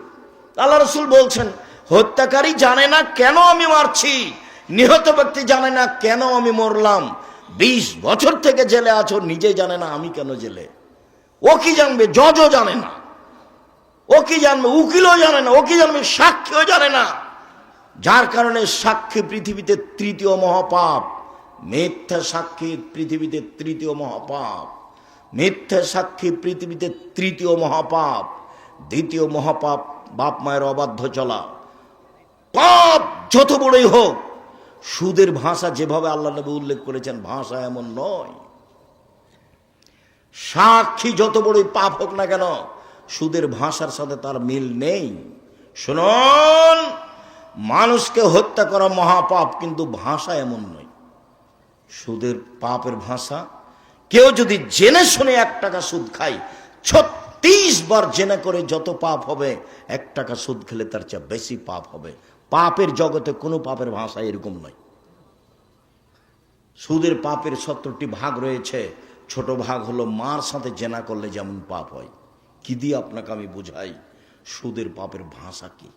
আল্লাহ রাসূল বলছেন হত্যাকারী জানে না কেন আমি মারছি, নিহত ব্যক্তি জানে না কেন আমি মরলাম। 20 বছর থেকে জেলে আছো, নিজে জানে না আমি কেন জেলে। ও কি জানবে? জজও জানে না। ও কি জানবে? উকিলও জানে না। ও কি জানবে? সাক্ষীও জানে না। যার কারণে সাক্ষী পৃথিবীতে 3য় মহাপাপ। মিথ্যা সাক্ষী পৃথিবীতে 3য় মহাপাপ। মিথ্যা সাক্ষী পৃথিবীতে 3য় মহাপাপ। 2য় মহাপাপ বাপ মায়ের অবাধ্য চলা। পাপ যত বড়ই হোক, সুদের ভাষা যেভাবে আল্লাহ নবী উল্লেখ করেছেন ভাষা এমন নয়। সাক্ষী যত বড়ই পাপ হোক না কেন, সুদের ভাষার সাথে তার মিল নেই। শুনুন, মানুষকে হত্যা করা মহাপাপ, কিন্তু ভাষা এমন নয়। সুদের পাপের ভাষা, কেউ যদি জেনে শুনে 1 টাকা সুদ খায়, 36 বার জেনে করে যত পাপ হবে, 1 টাকা সুদ খেলে তার চেয়ে বেশি পাপ হবে। পাপের জগতে কোনো পাপের ভাষা এরকম নয়। সুদের পাপের 70টি ভাগ রয়েছে। ছোট ভাগ হলো মার সাথে জেনা করলে যেমন পাপ হয়। কি দিয়ে আপনাকে আমি বুঝাই সুদের পাপের ভাষা কি?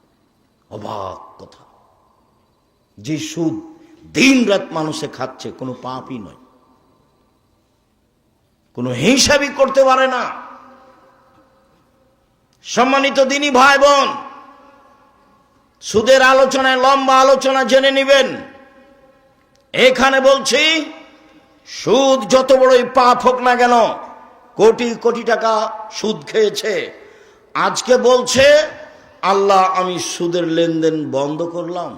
অবাক কথা, যে সুদ দিন রাত মানুষে খাচ্ছে কোনো পাপই নয়, কোনো হিসাবই করতে পারে না। সম্মানিত দিনী ভাই বোন, সুদের আলোচনায় লম্বা আলোচনা জেনে নেবেন। এখানে বলছি সুদ যত বড়ই পাপ হোক না কেন, কোটি কোটি টাকা সুদ খেয়েছে, আজকে বলছে আল্লাহ আমি সুদের লেনদেন বন্ধ করলাম,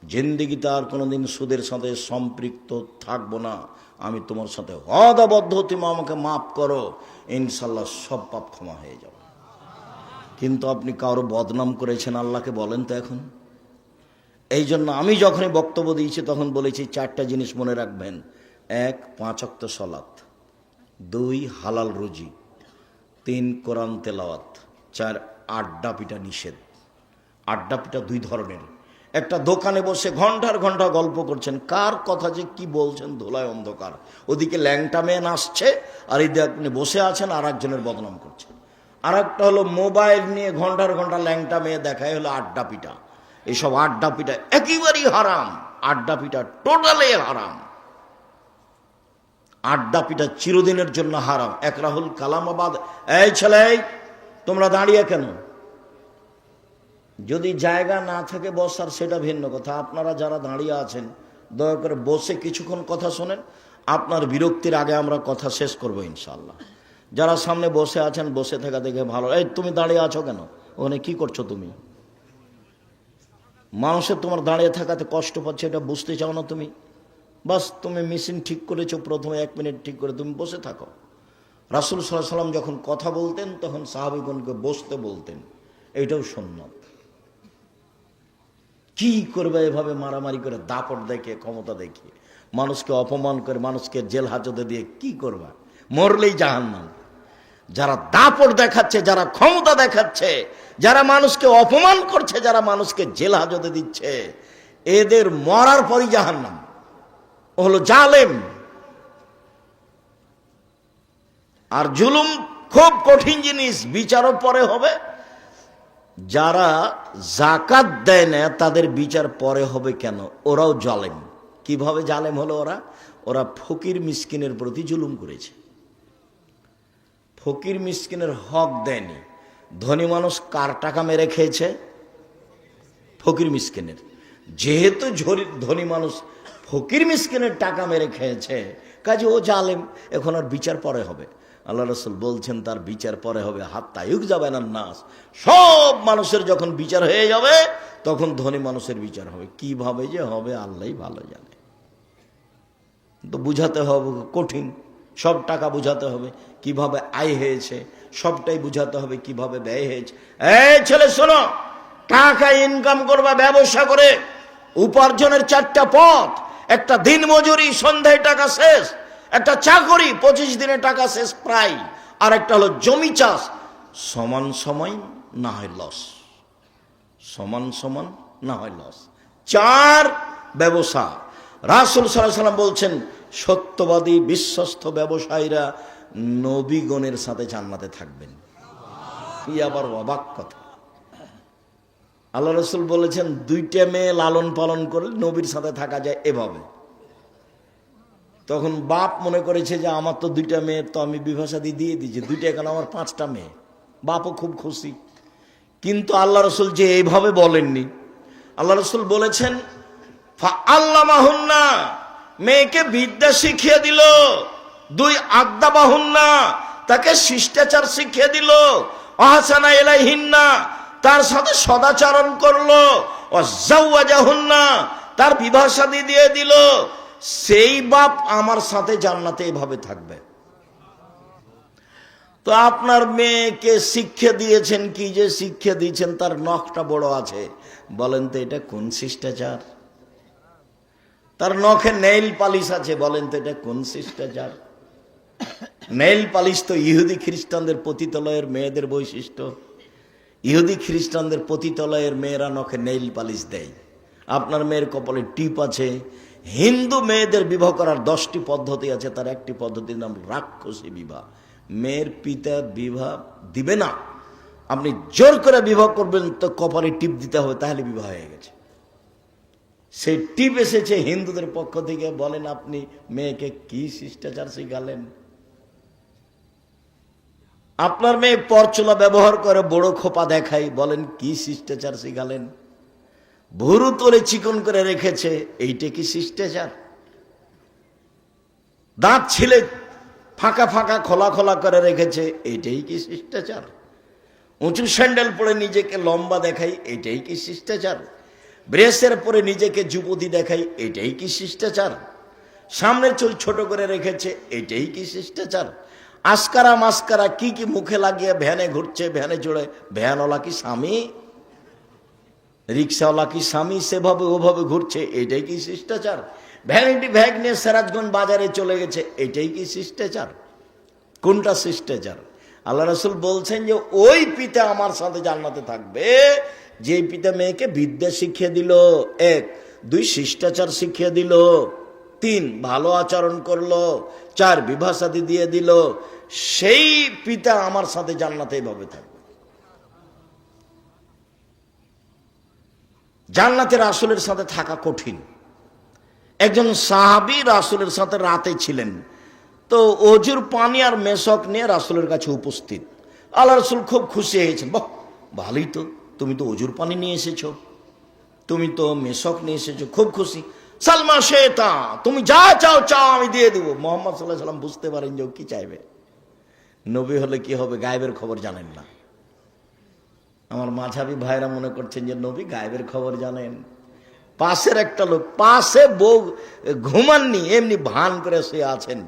জিন্দেগিতে আর কোনোদিন সুদের সাথে সম্পৃক্ত থাকবো না, আমি তোমার সাথে ওয়াদাবদ্ধ, তুমি আমাকে মাফ করো, ইনশাল্লাহ সব পাপ ক্ষমা হয়ে যাবে। কিন্তু আপনি কারো বদনাম করেছেন, আল্লাহকে বলেন তো এখন এই জন্য আমি যখনই বক্তব্য দিয়েছি তখন বলেছি 4টা জিনিস মনে রাখবেন। 1, 5 ওয়াক্ত সালাত, 2, হালাল রুজি, 3, কোরআন তেলাওয়াত, 4, আড্ডা পিটা নিষেধ। আড্ডা পিটা 2 ধরনের। একটা দোকানে বসে ঘন্টার ঘন্টা গল্প করছেন, কার কথা যে কি বলছেন ধোলায় অন্ধকার। ওদিকে ল্যাংটা মেয়ে নাচছে আর এদিকে আপনি বসে আছেন আর একজনের বদনাম করছেন। আর একটা হলো মোবাইল নিয়ে ঘন্টার ঘন্টা ল্যাংটা মেয়ে দেখায়, হলো আড্ডা পিটা। এইসব আড্ডা পিটা একেবারেই হারাম। আড্ডা পিটা টোটালি হারাম। আড্ডা পিটা চিরদিনের জন্য হারাম। একরাহুল কালামাবাদ। এই ছেলে, তোমরা দাঁড়িয়ে কেন? যদি জায়গা না থাকে বসার সেটা ভিন্ন কথা। আপনারা যারা দাঁড়িয়ে আছেন দয়া করে বসে কিছুক্ষণ কথা শোনেন। আপনার বিরক্তির আগে আমরা কথা শেষ করবো ইনশাআল্লাহ। যারা সামনে বসে আছেন বসে থাকা দেখে ভালো। এই তুমি দাঁড়িয়ে আছো কেন? ওখানে কি করছো তুমি? মানুষের তোমার দাঁড়িয়ে থাকাতে কষ্ট পাচ্ছে, এটা বুঝতে চাও না তুমি? বাস তুমি মেশিন ঠিক করেছো, প্রথমে 1 মিনিট ঠিক করে তুমি বসে থাকো। রাসূল সাল্লাল্লাহু আলাইহি ওয়াসাল্লাম যখন কথা বলতেন তখন সাহাবীগণকে বসতে বলতেন। এইটাও সুন্নাত। কি করবে এভাবে মারামারি করে, দাপট দেখে, ক্ষমতা দেখিয়ে, মানুষকে অপমান করে, মানুষকে জেল হাজতে দিয়ে কি করবা? মরলেই জাহান্নাম। যারা দাপট দেখাচ্ছে, যারা ক্ষমতা দেখাচ্ছে, যারা মানুষকে অপমান করছে, যারা মানুষকে জেল হাজতে দিচ্ছে, এদের মরার পরই জাহান্নাম। ও হলো জালেম। আর জুলুম খুব কঠিন জিনিস, বিচারও পরে হবে। যারা জাকাত দেয় না তাদের বিচার পরে হবে কেন? ওরাও জালেম। কিভাবে জালেম হলো ওরা? ওরা ফকির মিসকিনের প্রতি জুলুম করেছে, ফকির মিসকিনের হক দেয়নি। ধনী মানুষ কার টাকা মেরে খেয়েছে? ফকির মিসকিনের। যেহেতু ধনী মানুষ ফকির মিসকিনের টাকা মেরে খেয়েছে, কাজে ও জালেম। এখন আর বিচার পরে হবে। আল্লাহ রাসূল বলছেন তার বিচার পরে হবে। হাত্তা ইউকযাবানান নাস, সব মানুষের যখন বিচার হয়ে যাবে তখন ধনী মানুষের বিচার হবে। কিভাবে যে হবে আল্লাহই ভালো জানে। তো বুঝাতে হবে কঠিন। সব টাকা বুঝাতে হবে কিভাবে আয় হয়েছে, সবটাই বুঝাতে হবে কিভাবে ব্যয় হয়েছে। এই ছেলে শোনো, টাকা ইনকাম করবা ব্যবসা করে। উপার্জনের 4টা পথ। একটা দিন মজুরি, সন্ধ্যায় টাকা শেষ। একটা চাকরি, 25 দিনে টাকা শেষ প্রায়। আর একটা হলো জমি চাষ, সমান সময় না হয় লস, সমান সমান না হয় লস। 4, ব্যবসা। রাসূল সাল্লাল্লাহু আলাইহি ওয়াসাল্লাম বলছেন সত্যবাদী বিশ্বস্ত ব্যবসায়ীরা নবীগণের সাথে জান্নাতে থাকবেন। কি আবার অবাক কথা! আল্লাহ রাসূল বলেছেন 2টা মেয়ে লালন পালন করে নবীর সাথে থাকা যায় এভাবে। তখন বাপ মনে করেছে যে আমার তো 2টা মেয়ে, তো আমি বিবাহ শাদী দিয়ে দিয়েছি, 2টা কেন, আমার 5টা মেয়ে। বাপও খুব খুশি। কিন্তু আল্লাহ রাসূল যে এইভাবে বলেননি। আল্লাহ রাসূল বলেছেন ফাআল্লামাহুন্না, মেয়েকে বিদ্যা শিখিয়ে দিল। 2, আদাবাহুন্না, তাকে শিষ্টাচার শিখিয়ে দিল। আহসানা ইলাইহিন্না, তার সাথে সদাচরণ করলো। ওয়াজাওয়াজাহুন্না, তার বিবাহ শাদী দিয়ে দিল। সেই বাপ আমার সাথে জান্নাতে এভাবে থাকবে। তো আপনার মেয়েকে শিক্ষা দিয়েছেন কি যে শিক্ষা দিয়েছেন, তার নখটা বড় আছে, বলেন তো এটা কোন শিষ্টাচার? তার নখে নেইল পালিশ আছে, বলেন তো এটা কোন শিষ্টাচার? নেইল পালিশ তো ইহুদি খ্রিস্টানদের পতিতালয়ের মেয়েদের বৈশিষ্ট্য। ইহুদি খ্রিস্টানদের পতিতালয়ের মেয়েরা নখে নেইল পালিশ দেয়। আপনার মেয়ের কপালে টিপ আছে। হিন্দু মেয়েদের বিবাহ করার 10টি পদ্ধতি আছে, তার একটি পদ্ধতির নাম রাক্ষসী বিবাহ। মেয়ের পিতা বিবাহ দিবে না, আপনি জোর করে বিবাহ করবেন তো কপালে টিপ দিতে হবে, তাহলে বিবাহ হয়ে গেছে। সেই টিপ এসেছে হিন্দুদের পক্ষ থেকে। বলেন আপনি মেয়েকে কি শিষ্টাচার শিখালেন? আপনার মেয়ে পরচুলা ব্যবহার করে বড় খোপা দেখাই, বলেন কি শিষ্টাচার শিখালেন? ভুরু তোলে চিকন করে রেখেছে, এইটা কি শিষ্টাচার? দাঁত ছিলে ফাঁকা ফাঁকা খোলা খোলা করে রেখেছে, এইটাই কি শিষ্টাচার? উঁচু স্যান্ডেল পরে নিজেকে লম্বা দেখাই, এইটাই কি শিষ্টাচার? ব্রেসের পরে নিজেকে যুবতী দেখাই, এটাই কি শিষ্টাচার? সামনের চুল ছোট করে রেখেছে, এটাই কি শিষ্টাচার? আস্কারা মাস্কারা কি কি মুখে লাগিয়ে ভ্যানে ঘুরছে, ভ্যানে চড়ে। ভ্যানওয়ালা কি স্বামী? রিক্সাওয়ালা কি স্বামী সেভাবে ওভাবে ঘুরছে, এটাই কি শিষ্টাচার? ভ্যানিটি ব্যাগ নিয়ে সিরাজগঞ্জ বাজারে চলে গেছে, এটাই কি শিষ্টাচার? কোনটা শিষ্টাচার? আল্লাহ রাসূল বলছেন যে ওই পিতা আমার সাথে জান্নাতে থাকবে যে পিতা মেয়েকে বিদ্যা শিখিয়ে দিল, 1, 2 শিষ্টাচার শিখিয়ে দিল, 3 ভালো আচরণ করলো, 4 বিবাহ শাদী দিয়ে দিল, সেই পিতা আমার সাথে জান্নাতে এভাবে থাকবে। জান্নাতে রাসূলের সাথে থাকা কঠিন। একজন সাহাবী রাসূলের সাথে রাতে ছিলেন, তো অজুর পানি আর মেশক নিয়ে রাসূলের কাছে উপস্থিত। আল্লাহ রাসূল খুব খুশি হয়েছেন, বাহ ভালোই তো, তুমি তো অজুর পানি নিয়ে এসেছো, তুমি তো মেশক নিয়ে এসেছো, খুব খুশি। সালমা শেতা, তুমি যা চাও চাও আমি দিয়ে দেবো। মুহাম্মদ সাল্লাল্লাহু আলাইহি ওয়াসাল্লাম বুঝতে পারেন যে ও কি চাইবে। নবী হলে কি হবে, গায়েবের খবর জানেন না। আমার মাঝাবি ভাইরা মনে করছেন যে নবী গায়েবের খবর জানেন। পাশের একটা লোক, পাশে বউ ঘুমাননি, এমনি ভান করে শুয়ে আছেন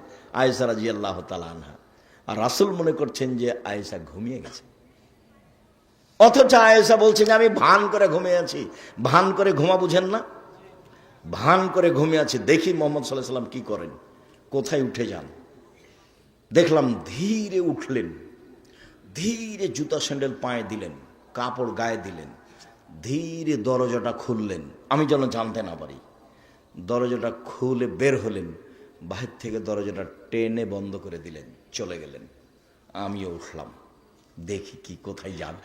আয়েশা রাদিয়াল্লাহু তাআলা আনহা, আর রাসূল মনে করছেন যে আয়েশা ঘুমিয়ে গেছে, অথচ আয়েশা বলছে যে আমি ভান করে ঘুমিয়ে আছি। ভান করে ঘুমা বুঝেন না? ভান করে ঘুমিয়ে আছি। দেখি মুহাম্মদ সাল্লাল্লাহু আলাইহি ওয়াসাল্লাম কি করেন, কোথায় উঠে যান। দেখলাম ধীরে উঠলেন, ধীরে জুতা স্যান্ডেল পায়ে দিলেন, কাপড় গায়ে দিলেন, ধীরে দরজাটা খুললেন, আমি যেন জানতে না পারি। দরজাটা খুলে বের হলেন, বাহির থেকে দরজাটা টেনে বন্ধ করে দিলেন, চলে গেলেন। আমিও উঠলাম, দেখি কি কোথায় যান।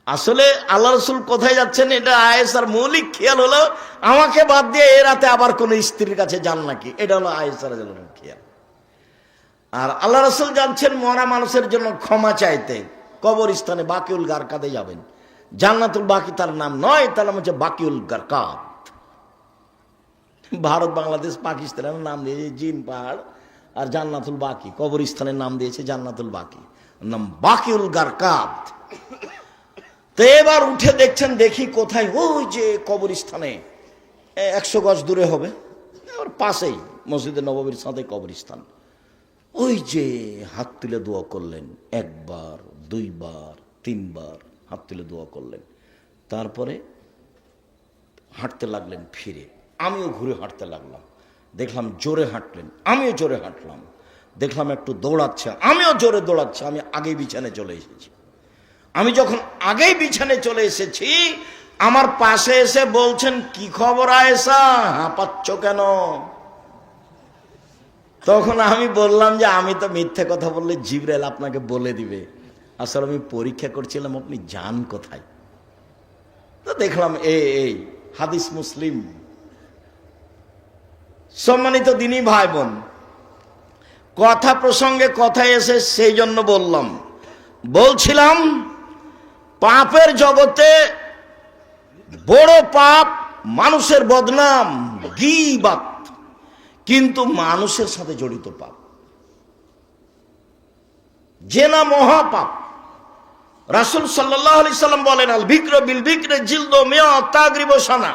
আসলে আল্লাহ রাসূল কোথায় যাচ্ছেন এটা আয়েশার মৌলিক খেয়াল হলো, আমাকে বাদ দিয়ে এ রাতে আবার কোন স্ত্রীর কাছে যান নাকি, এটা হলো আয়েশার রাদিয়াল্লাহু আনহা খেয়াল। আর আল্লাহ রাসূল যাচ্ছেন মরা মানুষের জন্য ক্ষমা চাইতে, কবরস্থানে বাকিউল গারকাদে যাবেন। জান্নাতুল বাকি তার নাম নয়, তার নাম হচ্ছে বাকিউল গারকাদ। ভারত বাংলাদেশ পাকিস্তানের নাম দিয়েছে জিন পাহাড়, আর জান্নাতুল বাকি কবরস্থানের নাম দিয়েছে জান্নাতুল বাকি, নাম বাকিউল গারকাদ। তো এবার উঠে দেখছেন, দেখি কোথায়, ওই যে কবরস্থানে 100 গজ দূরে হবে, এবার পাশেই মসজিদে নববীর সাথে কবরস্থান। ওই যে হাত তুলে দোয়া করলেন, 1 বার 2 বার 3 বার হাত তুলে দোয়া করলেন, তারপরে হাঁটতে লাগলেন ফিরে। আমিও ঘুরে হাঁটতে লাগলাম, দেখলাম জোরে হাঁটলেন, আমিও জোরে হাঁটলাম, দেখলাম একটু দৌড়াচ্ছে, আমিও জোরে দৌড়াচ্ছে। আমি আগেই বিছানে চলে এসেছি। আমি যখন আগেই বিছানে চলে এসেছি, আমার পাশে এসে বলছেন, কি খবর আয়েশা, হাঁপাচ্ছ কেন? তখন আমি বললাম যে আমি তো মিথ্যে কথা বললে জিবরাইল আপনাকে বলে দিবে, আসলে আমি পরীক্ষা করছিলাম আপনি যান কোথায়। তো দেখলাম এই হাদিস মুসলিম। সম্মানিত দিনী ভাই বোন, কথা প্রসঙ্গে কথা এসে সেই জন্য বলছিলাম পাপের জগতে বড় পাপ মানুষের বদনাম, গীবাত, কিন্তু মানুষের সাথে জড়িত পাপ। জেনা মহাপাপ। রাসূল সাল্লাল্লাহু আলাইহি সাল্লাম বলেন, আল বিকর বিল বিকর জিলদু মিয়া তাগরিব সানা।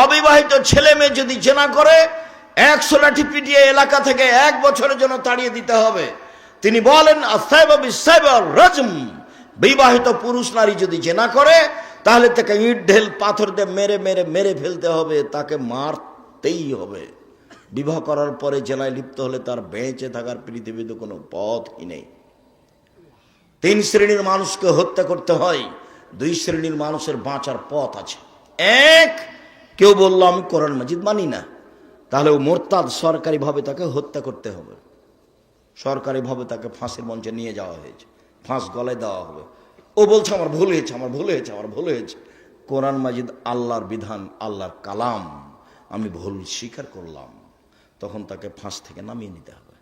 অবিবাহিত ছেলে মেয়ে যদি জেনা করে 100 লাঠি পিটিয়ে এলাকা থেকে 1 বছরের জন্য তাড়িয়ে দিতে হবে। তিনি বলেন, আসাইবা বিসাইবা রাজম। বিবাহিত পুরুষ নারী যদি জেনা করে তাহলে তাকে ইট ঢেল পাথর দিয়ে মেরে মেরে মেরে ফেলতে হবে, তাকে মারতেই হবে। বিবাহ করার পরে জেনায় লিপ্ত হলে তার বেঁচে থাকার পৃথিবীতে কোনো পথই নেই। 3 শ্রেণীর মানুষকে হত্যা করতে হয়, 2 শ্রেণীর মানুষের বাঁচার পথ আছে। 1, কেউ বললো আমি কোরআন মাজিদ মানি না, তাহলে ও মোরতাদ, সরকারিভাবে তাকে হত্যা করতে হবে, সরকারিভাবে তাকে ফাঁসির মঞ্চে নিয়ে যাওয়া হয়েছে, ফাঁস গলায় দেওয়া হবে। ও বলছে আমার ভুল হয়েছে, আমার ভুল হয়েছে, আমার ভুল হয়েছে। কোরআন মাজিদ আল্লাহর বিধান, আল্লাহর কালাম, আমি ভুল স্বীকার করলাম, তখন তাকে ফাঁস থেকে নামিয়ে নিতে হবে।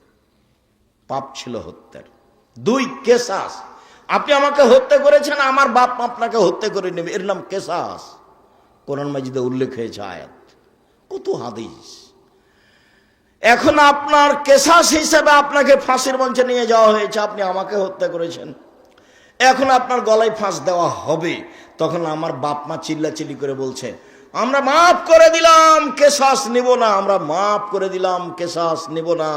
পাপ ছিল হত্যার। 2, কেসাস। আপনি আমাকে হত্যা করেছেন, আমার বাপ আপনাকে হত্যা করে নেবে, এর নাম কেসাস। কোরআন মাজিদে উল্লেখ হয়েছে আয়াত, কত হাদিস। এখন আপনার কেসাস হিসেবে আপনাকে ফাঁসির মঞ্চে নিয়ে যাওয়া হয়েছে, আপনি আমাকে হত্যা করেছেন, এখন আপনার গলায় ফাঁস দেওয়া হবে। তখন আমার বাপ মা চিল্লাচিল্লি করে বলছে, আমরা মাফ করে দিলাম, কেসাস নিব না, আমরা মাফ করে দিলাম, কেসাস নিব না।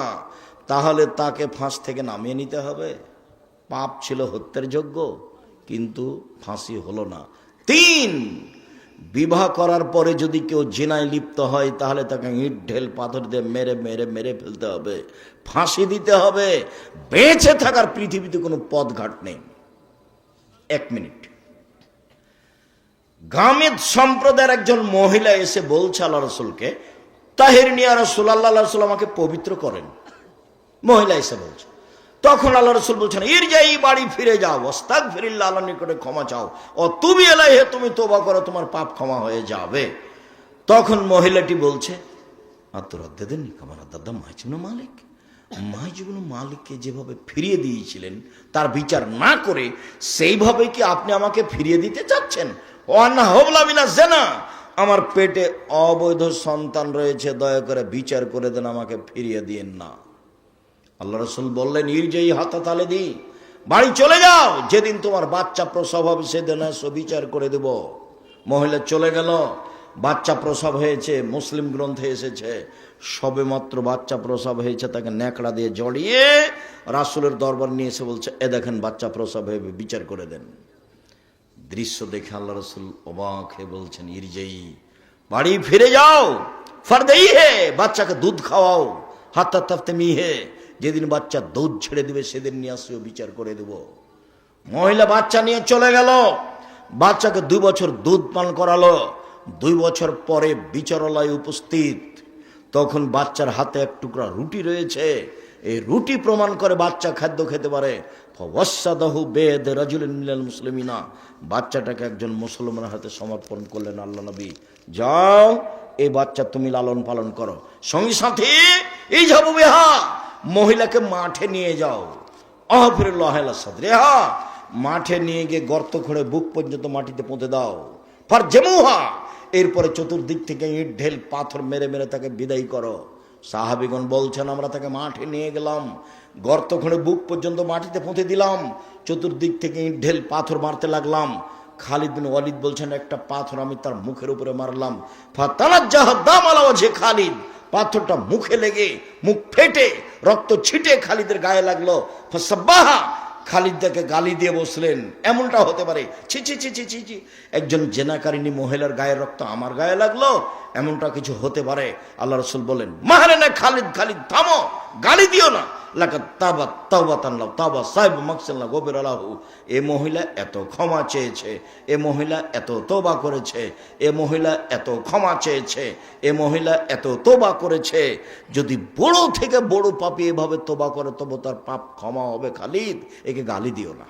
তাহলে তাকে ফাঁস থেকে নামিয়ে নিতে হবে। পাপ ছিল হত্যার যোগ্য, কিন্তু ফাঁসি হলো না। 3, বিবাহ করার পরে যদি কেউ জিনায় লিপ্ত হয় তাহলে তাকে ইট ঢেল পাথর দিয়ে মেরে মেরে মেরে ফেলতে হবে, ফাঁসি দিতে হবে। বেঁচে থাকার পৃথিবীতে কোনো পথঘাট নেই। 1 মিনিট। গামেদ সম্প্রদায়ের একজন মহিলা এসে বলছে আল্লাহ রসুলকে, তাহিরিনী ইয়া রাসূলুল্লাহ, আল্লাহ রসুল আমাকে পবিত্র করেন। মহিলা এসে বলছে। তখন আল্লাহ রসুল বলছেন, ইরজাই, বাড়ি ফিরে যাও, আস্তাগফিরুল্লাহ, আল্লাহর নিকটে ক্ষমা চাও, ও তুবি ইলাইহি, তুমি তওবা করো, তোমার পাপ ক্ষমা হয়ে যাবে। তখন মহিলাটি বলছে, আত্মরাদ্দাদানি কামা রাদ্দাদা মাহিজ ইবনে মালিক, মাহিজ ইবনে মালিককে যেভাবে ফিরিয়ে দিয়েছিলেন তার বিচার না করে সেইভাবে কি আপনি আমাকে ফিরিয়ে দিতে চাচ্ছেন? ওয়ান্না হাবলা মিনাজ জিনা, আমার পেটে অবৈধ সন্তান রয়েছে, দয়া করে বিচার করে দেন, আমাকে ফিরিয়ে দিয়েন না। আল্লাহ রসুল বললেন, ইরজাই হাত্তা তালিদি, বাড়ি চলে যাও, যেদিন তোমার বাচ্চা প্রসব হবে সেদিন বিচার করে দেব। মহিলা চলে গেল। বাচ্চা প্রসব হয়েছে, মুসলিম গ্রন্থে এসেছে, সবে মাত্র বাচ্চা প্রসব হয়েছে, তাকে ন্যাকড়া দিয়ে জড়িয়ে রাসূলের দরবার নিয়ে এসে বলছে, এ দেখেন বাচ্চা প্রসব হয়ে, বিচার করে দেন। দৃশ্য দেখে আল্লাহ রসুল অবাক হয়ে বলছেন, ইরজাই, বাড়ি ফিরে যাও, ফারদেই হে, বাচ্চাকে দুধ খাওয়াও, হাত্তা তাফতেমি হে, যেদিন বাচ্চা দুধ ছেড়ে দিবে সেদিন নিয়ে আসিও, বিচার করে দেব। মহিলা বাচ্চা নিয়ে চলে গেল। বাচ্চাকে 2 বছর দুধ পান করালো। 2 বছর পরে বিচারালয় উপস্থিত। তখন বাচ্চার হাতে এক টুকরা রুটি রয়েছে। এই রুটি প্রমাণ করে বাচ্চা খাদ্য খেতে পারে। ফাওয়াসাদাহু বেদ রাজুলিন মিনাল মুসলিমিনা, বাচ্চাটাকে একজন মুসলমানের হাতে সমর্পণ করলেন আল্লাহ নবী। যাও, এই বাচ্চা তুমি লালন পালন করো। সঙ্গী সাথী, এই যাবো বেহা, মহিলাকে মাঠে নিয়ে যাও। আহফিরুল্লাহ সাদরিহা, মাঠে নিয়ে গিয়ে গর্ত খুঁড়ে বুক পর্যন্ত মাটিতে পুঁতে দাও। ফারজেমুহা, এরপরে চতুর্দিক থেকে ইট ঢেল পাথর মেরে মেরে তাকে বিদায় করো। সাহাবীগণ বলছেন, আমরা তাকে মাঠে নিয়ে গেলাম, গর্ত খুঁড়ে বুক পর্যন্ত মাটিতে পুঁতে দিলাম, চতুর্দিক থেকে ইট ঢেল পাথর মারতে লাগলাম। খালিদ বিন ওয়ালিদ বলছেন, একটা পাথর আমি তার মুখের উপরে মারলাম, ফাতানাজ্জাহা দাম আলা ওয়াজহি খালিদ, পাথরটা মুখে লেগে মুখ ফেটে রক্ত ছিটে খালিদের গায়ে লাগলো। ফাসাব্বাহা, খালিদ তাকে গালি দিয়ে বসলেন, এমনটা হতে পারে? ছি ছি ছি ছি ছি ছি, একজন জেনাকারিনী মহিলার গায়ের রক্ত আমার গায়ে লাগলো, এমনটা কিছু হতে পারে? আল্লাহ রসুল বলেন, মাহারে না খালিদ, খালিদ থামো, গালি দিও না। লাকাত তাবাত তাওবাতান লাউ তাবা সাইব মাকসাল্লাহ গফিরালাহু, এ মহিলা এত ক্ষমা চেয়েছে, এ মহিলা এত তওবা করেছে, এ মহিলা এত ক্ষমা চেয়েছে, এ মহিলা এত তওবা করেছে। যদি বড় থেকে বড় পাপী এভাবে তওবা করে তবে তার পাপ ক্ষমা হবে। খালিদ, একে গালি দিও না।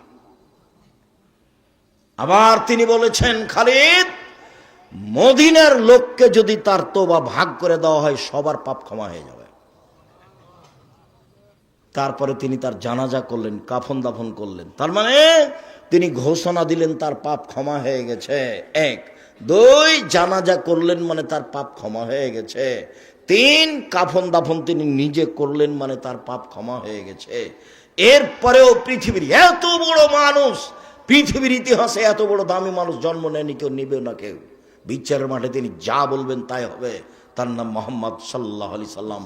আবার তিনি বলেছেন, খালিদ, মদিনার লোককে যদি তার তওবা ভাগ করে দেওয়া হয় সবার পাপ ক্ষমা হয়ে যাবে। তারপরে তিনি তার জানাজা করলেন, কাফন দাফন করলেন। তার মানে তিনি ঘোষণা দিলেন তার পাপ ক্ষমা হয়ে গেছে। 1, 2, জানাজা করলেন মানে তার পাপ ক্ষমা হয়ে গেছে। 3, কাফন দাফন তিনি নিজে করলেন মানে তার পাপ ক্ষমা হয়ে গেছে। এরপরেও পৃথিবীর এত বড় মানুষ, পৃথিবীর ইতিহাসে এত বড় দামি মানুষ জন্ম নেয়নি, কেউ নিবে না কেউ। বিচারের মাঠে তিনি যা বলবেন তাই হবে। তার নাম মুহাম্মদ সাল্লাল্লাহু আলাইহি সাল্লাম।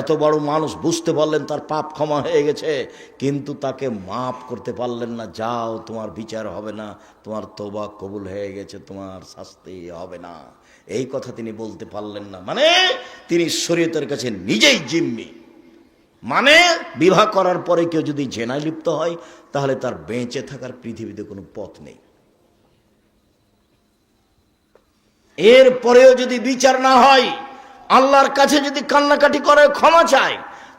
এত বড় মানুষ বুঝতে পারলেন তার পাপ ক্ষমা হয়ে গেছে, কিন্তু তাকে মাফ করতে পারলেন না। যাও, তোমার বিচার হবে না, তোমার তওবা কবুল হয়ে গেছে, তোমার শাস্তি হবে না, এই কথা তিনি বলতে পারলেন না। মানে তিনি শরীয়তের কাছে নিজেই জিম্মি। মানে বিবাহ করার পরে কেউ যদি জেনায় লিপ্ত হয় তাহলে তার বেঁচে থাকার পৃথিবীতে কোনো পথ নেই। এরপরেও যদি বিচার না হয়, আল্লাহর কাছে যদি কান্নাকাটি করে ক্ষমা চায়,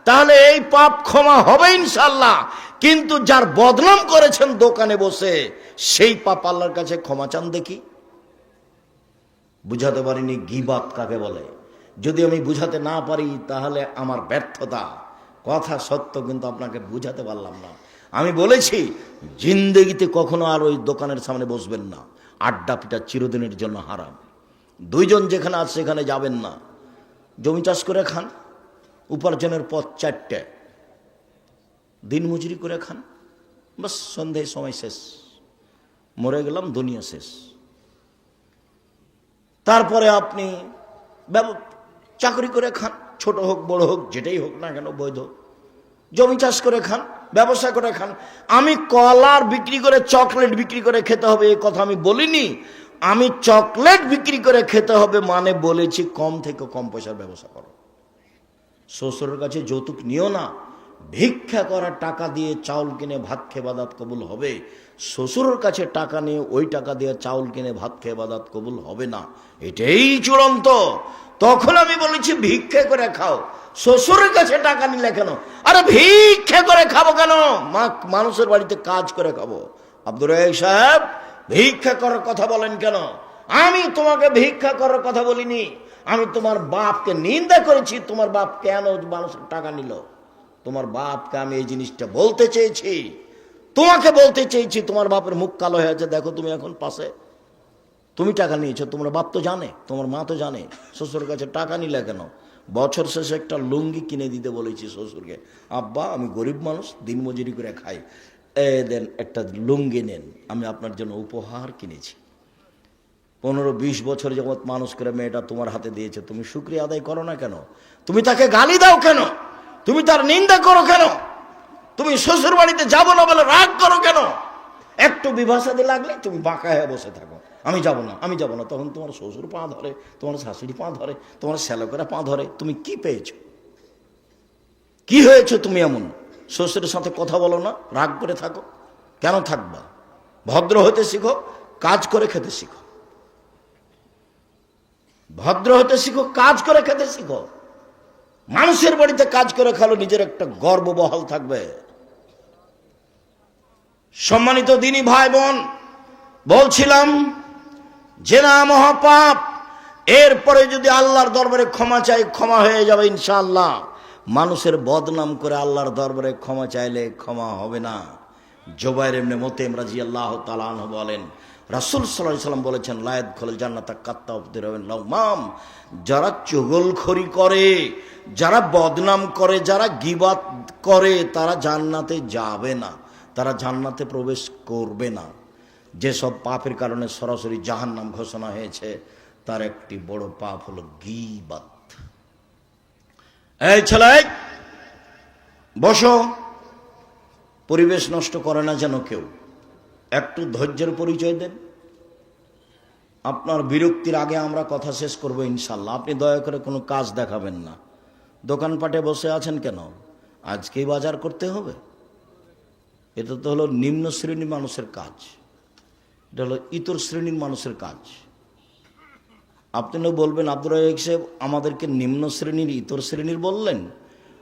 তাহলে এই পাপ ক্ষমা হবে ইনশাআল্লাহ। কিন্তু যার বদনাম করেছেন দোকানে বসে, সেই পাপ আল্লাহর কাছে ক্ষমা চান দেখি। বুঝাতে পারিনি গীবাত কাকে বলে। যদি আমি বুঝাতে না পারি তাহলে আমার ব্যর্থতা। কথা সত্য, কিন্তু আপনাকে বুঝাতে পারলাম না। আমি বলেছি, জিন্দেগিতে কখনো আর ওই দোকানের সামনে বসবেন না। আড্ডা পিটা চিরদিনের জন্য হারাম। 2 জন যেখানে আছে সেখানে যাবেন না। জমি চাষ করে খান, উপার্জনের পথ 4টে, দিন মজুরি করে খান, বাস সন্ধ্যায় সময় শেষ, মরে গেলাম, দুনিয়া শেষ। তারপরে আপনি চাকরি করে খান, ছোট হোক বড় হোক যেটাই হোক না কেন বৈধ। জমি চাষ করে খান, ব্যবসা করে খান। আমি কলার বিক্রি করে চকলেট বিক্রি করে খেতে হবে এই কথা আমি বলিনি। আমি চকলেট বিক্রি করে খেতে হবে মানে বলেছি কম থেকে কম পয়সার ব্যবস্থা করো। শ্বশুরের কাছে যৌতুক নিও না। ভিক্ষা করার টাকা দিয়ে চাউল কিনে ভাত খেয়ে বাদাত কবুল হবে, শ্বশুরের কাছে টাকা নিয়ে ওই টাকা দিয়ে চাউল কিনে ভাত খেয়ে বাদাত কবুল হবে না, এটাই চূড়ান্ত। তখন আমি বলেছি ভিক্ষা করে খাও। শ্বশুরের কাছে টাকা নিলে কেন? আরে ভিক্ষা করে খাবো কেন? মানুষের বাড়িতে কাজ করে খাবো। আব্দুর রাজ্জাক সাহেব, ভিক্ষা করার কথা বলেন কেন? আমি তোমাকে ভিক্ষা করার কথা বলিনি, আমি তোমার বাপকে নিন্দা করেছি। তোমার বাপ কেন মানুষের টাকা নিল? তোমার বাপকে আমি এই জিনিসটা বলতে চেয়েছি, তোমাকে বলতে চেয়েছি। তোমার বাপের মুখ কালো হয়ে আছে, দেখো তুমি এখন পাশে, তুমি টাকা নিয়েছো, তোমার বাপ তো জানে, তোমার মা তো জানে। শ্বশুরের কাছে টাকা নিলে কেন? বছর শেষে একটা লুঙ্গি কিনে দিতে বলেছি শ্বশুরকে। আব্বা, আমি গরিব মানুষ, দিনমজুরি করে খাই, দেন একটা লুঙ্গি নেন, আমি আপনার জন্য উপহার কিনেছি। 15-20 বছর যাবৎ মানুষ করে মেয়েটা তোমার হাতে দিয়েছে, তুমি শুকরিয়া আদায় করো না কেন? তুমি তাকে গালি দাও কেন? তুমি তার নিন্দা করো কেন? তুমি শ্বশুর বাড়িতে যাবো না বলে রাগ করো কেন? একটু বিভাষাতে লাগলে তুমি বাঁকা হয়ে বসে থাকো, আমি যাব না, আমি যাব না। তখন তোমার শ্বশুর পা ধরে, তোমার শাশুড়ি পা ধরে, তোমার শ্যালকেরা পা ধরে। তুমি কি পেয়েছো? কি হয়েছে তুমি এমন? শ্বশুরের সাথে কথা বলো না, রাগ করে থাকো, কেন থাকবা? ভদ্র হতে শিখো, কাজ করে খেতে শিখো। ভদ্র হতে শিখো, কাজ করে খেতে শিখো। মানুষের বাড়িতে কাজ করে খালো, নিজের একটা গর্ব বহাল থাকবে। সম্মানিত দিনী ভাই বোন, বলছিলাম জেনা মহাপাপ। এরপরে যদি আল্লাহর দরবারে ক্ষমা চাই, ক্ষমা হয়ে যাবে ইনশাআল্লাহ। মানুষের বদনাম করে আল্লাহর দরবারে ক্ষমা চাইলে ক্ষমা হবে না। জুবাইর ইবনে মুতাইম রাদিয়াল্লাহু তাআলা আনহু বলেন, রাসূল সাল্লাল্লাহু আলাইহি ওয়াসাল্লাম বলেছেন, লা ইয়াদখুলুল জান্নাতা কাত্তাবুর লাউমাম, যারা চুগলখড়ি করে, যারা বদনাম করে, যারা গীবাত করে, তারা জান্নাতে যাবে না, তারা জান্নাতে প্রবেশ করবে না। যেসব পাপের কারণে সরাসরি জাহান্নাম ঘোষণা হয়েছে, তার একটি বড় পাপ হলো গীবাত। এই ছেলে, বসো, পরিবেশ নষ্ট করে না যেন কেউ। একটু ধৈর্যের পরিচয় দেন। আপনার বিরক্তির আগে আমরা কথা শেষ করব ইনশাল্লাহ। আপনি দয়া করে কোনো কাজ দেখাবেন না। দোকানপাটে বসে আছেন কেন? আজকেই বাজার করতে হবে? এটা তো হলো নিম্ন শ্রেণীর মানুষের কাজ, এটা হলো ইতর শ্রেণীর মানুষের কাজ। আপনিও বলবেন, আব্দুর রাজ্জাক সাহেব আমাদেরকে নিম্ন শ্রেণীর, ইতর শ্রেণীর বললেন।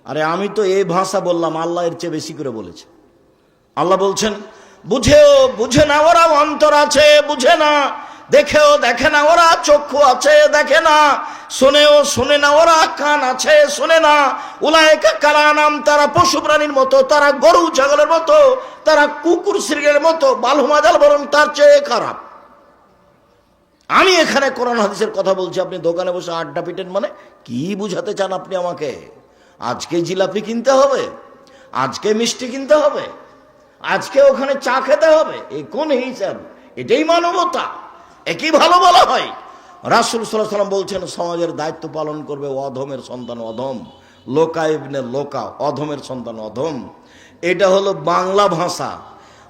আরে আমি তো এই ভাষা বললাম, আল্লাহ এর চেয়ে বেশি করে বলেছে। আল্লাহ বলছেন, বুঝেও বুঝে না ওরা অন্তর আছে, বুঝে না। দেখেও দেখে না ওরা চক্ষু আছে, দেখে না। শুনেও শুনে না ওরা কান আছে, শুনে না। উলাইকা কালানাম, তারা পশু প্রাণীর মতো, তারা গরু ছাগলের মতো, তারা কুকুর শৃগালের মতো, বালুমাজাল বরং তার চেয়ে খারাপ। আমি এখানে কোরআন হাদিসের কথা বলছি, আপনি দোকানে বসে আড্ডা পিটেন। মানে কি বুঝাতে চান আপনি আমাকে? আজকে জিলাপি কিনতে হবে, আজকে মিষ্টি কিনতে হবে, আজকে ওখানে চা খেতে হবে, এই কোন হিসাব? এটাই মানবতা? একই ভালো বলা হয়? রাসূল সাল্লাল্লাহু আলাইহি ওয়াসাল্লাম বলছেন, সমাজের দায়িত্ব পালন করবে অধমের সন্তান অধম, লোকা ইবনে লোকা, অধমের সন্তান অধম। এটা হলো বাংলা ভাষা।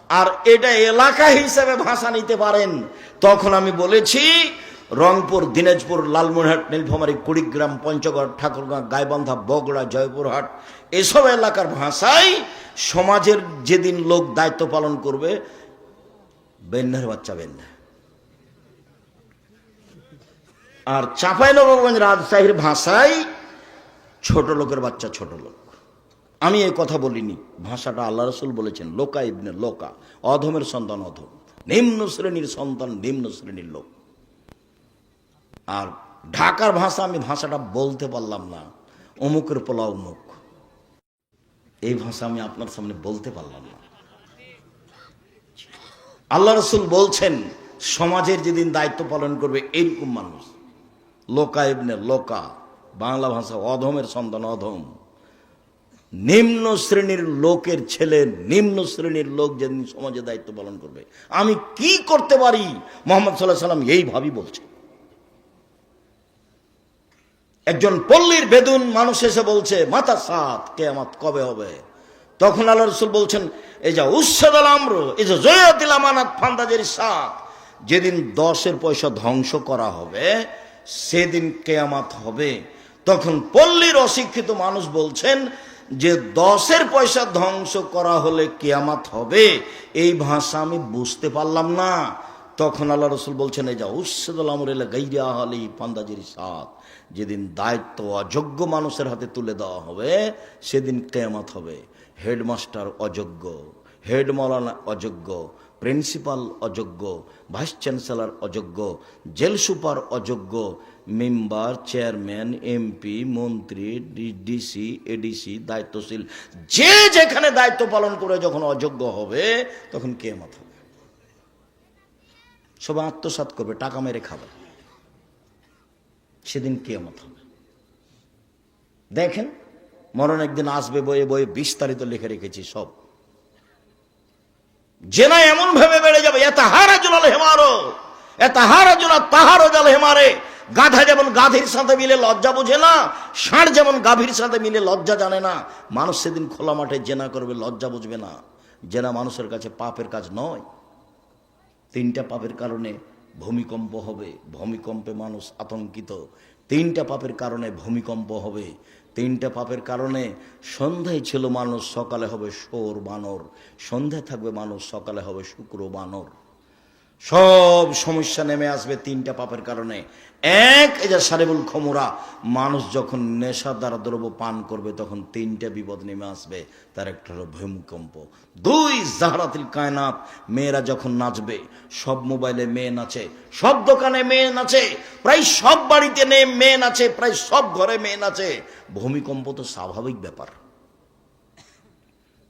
আর এটা এলাকা হিসেবে ভাষা নিতে পারেন। তখন আমি বলেছি, রংপুর, দিনাজপুর, লালমনিরহাট, নীলফামারী, কুড়িগ্রাম, পঞ্চগড়, ঠাকুরগাঁ, গাইবান্ধা, বগুড়া, জয়পুরহাট, এসব এলাকার ভাষায় সমাজের যেদিন লোক দায়িত্ব পালন করবে, বেন্যার বাচ্চা বেন্যা। আর চাঁপাইনবাবগঞ্জ, রাজশাহীর ভাষায় ছোট লোকের বাচ্চা ছোট লোক। আমি এই কথা বলিনি, ভাষাটা আল্লাহ রাসূল বলেছেন, লোকা ইবনে লোকা, অধমের সন্তান অধম, নিম্ন শ্রেণীর সন্তান নিম্ন শ্রেণীর লোক। আর ঢাকার ভাষা, আমি ভাষাটা বলতে পারলাম না, অমুকের পোলা অমুক, এই ভাষা আমি আপনার সামনে বলতে পারলাম না। আল্লাহ রাসূল বলছেন, সমাজের যেদিন দায়িত্ব পালন করবে এইরকম মানুষ, লোকা ইবনে লোকা, বাংলা ভাষা অধমের সন্তান অধম, নিম্ন শ্রেণীর লোকের ছেলে, নিম্ন শ্রেণীর লোক যেদিন সমাজে দায়িত্ব পালন করবে, আমি কি করতে পারি? মুহাম্মদ সাল্লাল্লাহু আলাইহি ওয়াসাল্লাম এইভাবেই বলছে। একজন পল্লীর বেদুন মানুষ এসে বলছে, মাতা সাত, কিয়ামত কবে হবে? তখন আল্লাহ রাসূল বলছেন, এই যা উসসাদাল আমর, এই যে জয়াতিল আমানাত ফান্দাজের সাত, যেদিন 10 পয়সা ধ্বংস করা হবে সেদিন কিয়ামত হবে। তখন পল্লীর অশিক্ষিত মানুষ বলছেন যে 10 পয়সা ধ্বংস করা হলে কিয়ামত হবে, এই ভাষা আমি বুঝতে পারলাম না। তখন আল্লাহ রসুল বলছেন, এই যা উসদুল আমরিল্লা গাইরা আলী পান্দাজির সাথ, যেদিন দায়িত্ব অযোগ্য মানুষের হাতে তুলে দেওয়া হবে সেদিন কিয়ামত হবে। হেডমাস্টার অযোগ্য, হেড মাওলানা অযোগ্য, প্রিন্সিপাল অযোগ্য, ভাইস চ্যান্সেলর অযোগ্য, জেল সুপার অযোগ্য, মেম্বার, চেয়ারম্যান, এমপি, মন্ত্রী, ডিসি, এডিসি, দায়িত্বশীল যে যেখানে দায়িত্ব পালন করে যখন অযোগ্য হবে তখন কিয়ামত হবে। সবাই আত্মসাৎ করবে, টাকা মেরে খাবে, সেদিন কিয়ামত হবে। দেখেন, মরণ একদিন আসবে, বইয়ে বইয়ে বিস্তারিত লিখে রেখেছি সব। জেনা এমন ভাবে বেড়ে যাবে, গাধা যেমন গাভীর সাথে মিলে লজ্জা বোঝে না, ষাঁড় যেমন গাভীর সাথে মিলে লজ্জা জানে না, মানুষ সেদিন খোলা মাঠে জেনা করবে, লজ্জা বুঝবে না। জেনা মানুষের কাছে পাপের কাজ নয়। 3টা পাপের কারণে ভূমিকম্প হবে, ভূমিকম্পে মানুষ আতঙ্কিত। 3টা পাপের কারণে ভূমিকম্প হবে। 3টা পাপের কারণে সন্ধ্যায় ছিল মানুষ, সকালে হবে শোর বানর। সন্ধ্যায় থাকবে মানুষ, সকালে হবে শুক্র বানর। সব সমস্যা নেমে আসবে 3টা পাপের কারণে। এক, এই যে সারেবুল খমুরা, মানুষ যখন নেশাদার দ্রব্য পান করবে তখন 3টা বিপদ নেমে আসবে। তার একটা হলো ভূমিকম্প। 2, জাহরাতুল কায়নাত, মেয়েরা যখন নাচবে, সব মোবাইলে মেয়ে নাচে, সব দোকানে মেয়ে নাচে, প্রায় সব বাড়িতে মেয়ে নাচে, প্রায় সব ঘরে মেয়ে নাচে। ভূমিকম্প তো স্বাভাবিক ব্যাপার।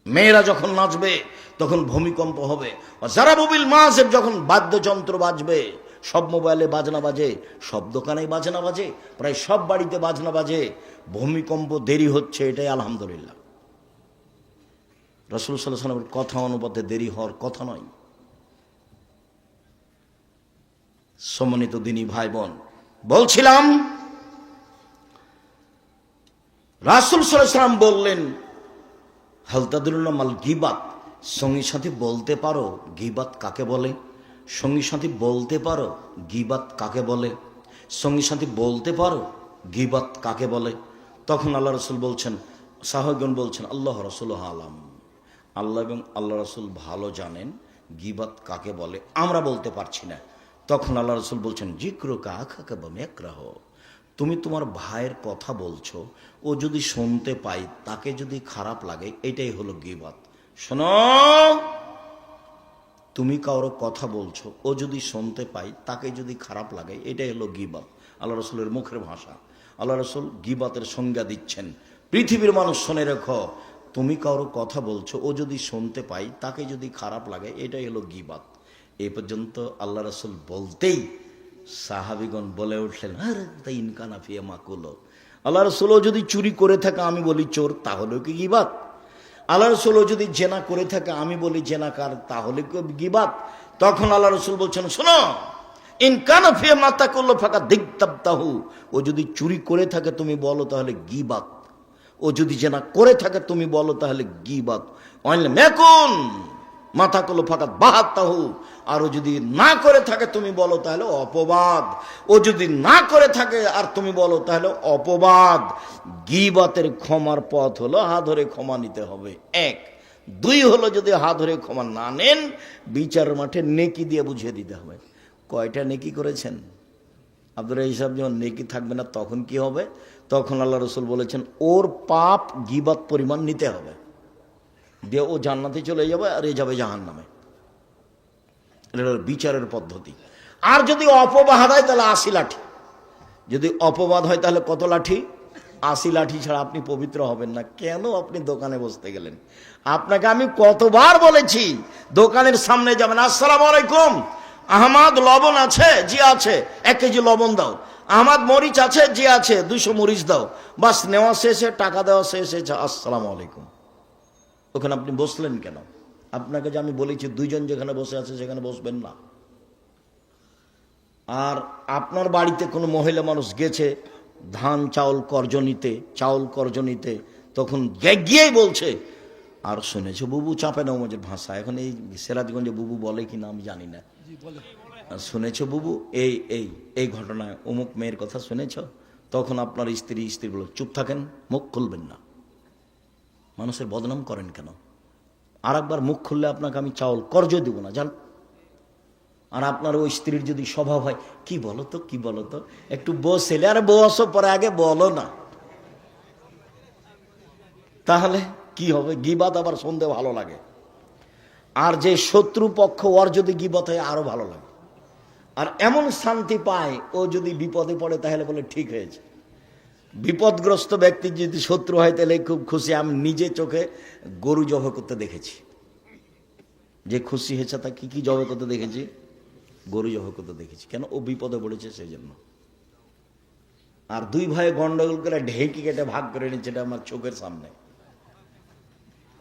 মেয়েরা যখন নাচবে তখন ভূমিকম্প হবে। যারা বুবিল মাসেব, যখন বাদ্যযন্ত্র বাজবে, সব মোবাইলে বাজনা বাজে, সব দোকানে বাজনা বাজে, প্রায় সব বাড়িতে বাজনা বাজে। ভূমিকম্প দেরি হচ্ছে, এটাই আলহামদুলিল্লাহ। রাসূল সাল্লাল্লাহু আলাইহি ওয়াসাল্লামের কথা অনুপাতে দেরি হওয়ার কথা নয়। সম্মানিত দিনী ভাই বোন, বলছিলাম রাসূল সাল্লাল্লাহু আলাইহি ওয়াসাল্লাম বললেন, হালতাদুল্লাহ মাল গিবাত, সঙ্গী সাথী বলতে পারো গিবাত কাকে বলে? সঙ্গী সাথী বলতে পারো গিবাত কাকে বলে? সঙ্গী সাথী বলতে পারো গিবাত কাকে বলে? তখন আল্লাহ রসুল বলছেন, সাহাবাগণ বলছেন, আল্লাহ রসুল আলাম, আল্লাহ এবং আল্লাহ রসুল ভালো জানেন গিবাত কাকে বলে, আমরা বলতে পারছি না। তখন আল্লাহ রসুল বলছেন, জিক্রুকা আখাকা বামিয়াকরাহ, তুমি তোমার ভাইয়ের কথা বলছো, ও যদি শুনতে পাই তাকে যদি খারাপ লাগে, এটাই হলো গীবত। শোনো, তুমি কারো কথা বলছো, ও যদি শুনতে পাই তাকে যদি খারাপ লাগে, এটাই হলো গীবত। আল্লাহ রসুলের মুখের ভাষা। আল্লাহ রসুল গীবতের সংজ্ঞা দিচ্ছেন। পৃথিবীর মানুষ শুনে রেখো, তুমি কারো কথা বলছো, ও যদি শুনতে পাই তাকে যদি খারাপ লাগে, এটাই হলো গীবত। এই পর্যন্ত আল্লাহ রসুল বলতেই সাহাবিগণ বলে উঠলেন, আরে তাই ইনকানা ফিয়া মাকুলো, আল্লাহ রসুল যদি চুরি করে থাকে আমি বলি চোর, তাহলেও কি গীবত? আল্লাহ রসুল যদি জেনা করে থাকে আমি বলি জেনাকার, তাহলে কি গীবত? তখন আল্লাহ রসুল বলছেন, শোনো, ইনকানা ফিয়া মাতাকুল্লো ফাঁকা দিগতাবতাহু, ও যদি চুরি করে থাকে তুমি বলো তাহলে গীবত, ও যদি জেনা করে থাকে তুমি বলো তাহলে গীবত। অইলে মেকুন মাথা কলো ফাঁকা বাহাত্তাহু, আর ও যদি না করে থাকে তুমি বলো তাহলে অপবাদ। ও যদি না করে থাকে আর তুমি বলো তাহলে অপবাদ। গীবতের ক্ষমার পথ হলো হাত ধরে ক্ষমা নিতে হবে, 1। 2 হলো, যদি হাত ধরে ক্ষমা না নেন, বিচার মাঠে নেকি দিয়ে বুঝিয়ে দিতে হবে। কয়টা নেকি করেছেন? আপনারা এইসব যখন নেকি থাকবে না তখন কি হবে? তখন আল্লাহ রসুল বলেছেন, ওর পাপ গীবত পরিমাণ নিতে হবে, দিয়ে ও জান্নাতে চলে যাবে আর এ যাবে জাহান্নামে। এটা বিচারের পদ্ধতি। আর যদি অপবাদ হয় তাহলে 80 লাঠি। যদি অপবাদ হয় তাহলে কত লাঠি? 80 লাঠি ছাড়া আপনি পবিত্র হবেন না। কেন আপনি দোকানে বসতে গেলেন? আপনাকে আমি কতবার বলেছি দোকানের সামনে যাবেন, আসসালামু আলাইকুম, আহমদ লবণ আছে? জি আছে। 1 কেজি লবণ দাও। আহমদ মরিচ আছে? জি আছে। 200 মরিচ দাও। বাস নেওয়া শেষে, টাকা দেওয়া শেষে, আসসালামু আলাইকুম। ওখানে আপনি বসলেন কেন? আপনাকে যে আমি বলেছি 2 জন যেখানে বসে আছে সেখানে বসবেন না। আর আপনার বাড়িতে কোনো মহিলা মানুষ গেছে ধান চাউল কর্জ নিতে, তখন গিয়েই বলছে, আর শুনেছো বুবু চাপে নওয়াজের ভাষা, এখন এই সিরাজগঞ্জে বুবু বলে কিনা আমি জানি না, শুনেছ বুবু এই এই এই ঘটনায় অমুক মেয়ের কথা শুনেছ, তখন আপনার স্ত্রী বলো চুপ থাকেন, মুখ খুলবেন না। মানুষের বদনাম করেন কেন? আর একবার মুখ খুললে আপনাকে আমি চাউল কর্জ দেব না, জান। আর আপনার ওই স্ত্রীর যদি স্বভাব হয় কি বলো তো কি বলো তো, একটু বসেলে আর বসো, পরে আগে বলো না, তাহলে কি হবে? গীবাত আবার শুনতে ভালো লাগে। আর যে শত্রু পক্ষ, ওর যদি গীবত হয় আরো ভালো লাগে। আর এমন শান্তি পায়, ও যদি বিপদে পড়ে তাহলে বলে ঠিক হয়েছে। বিপদগ্রস্ত ব্যক্তি যদি শত্রু হয় তাহলে খুব খুশি। আমি নিজে চোখে গরু জবাই করতে দেখেছি, যে খুশি হয়েছে তা কি জবাই করতে দেখেছি, গরু জবাই করতে দেখেছি। কেন? ও বিপদে পড়েছে সেই জন্য। আর দুই ভাই গন্ডগোল করে ঢেঁকি কেটে ভাগ করে নিচ্ছে, এটা আমার চোখের সামনে।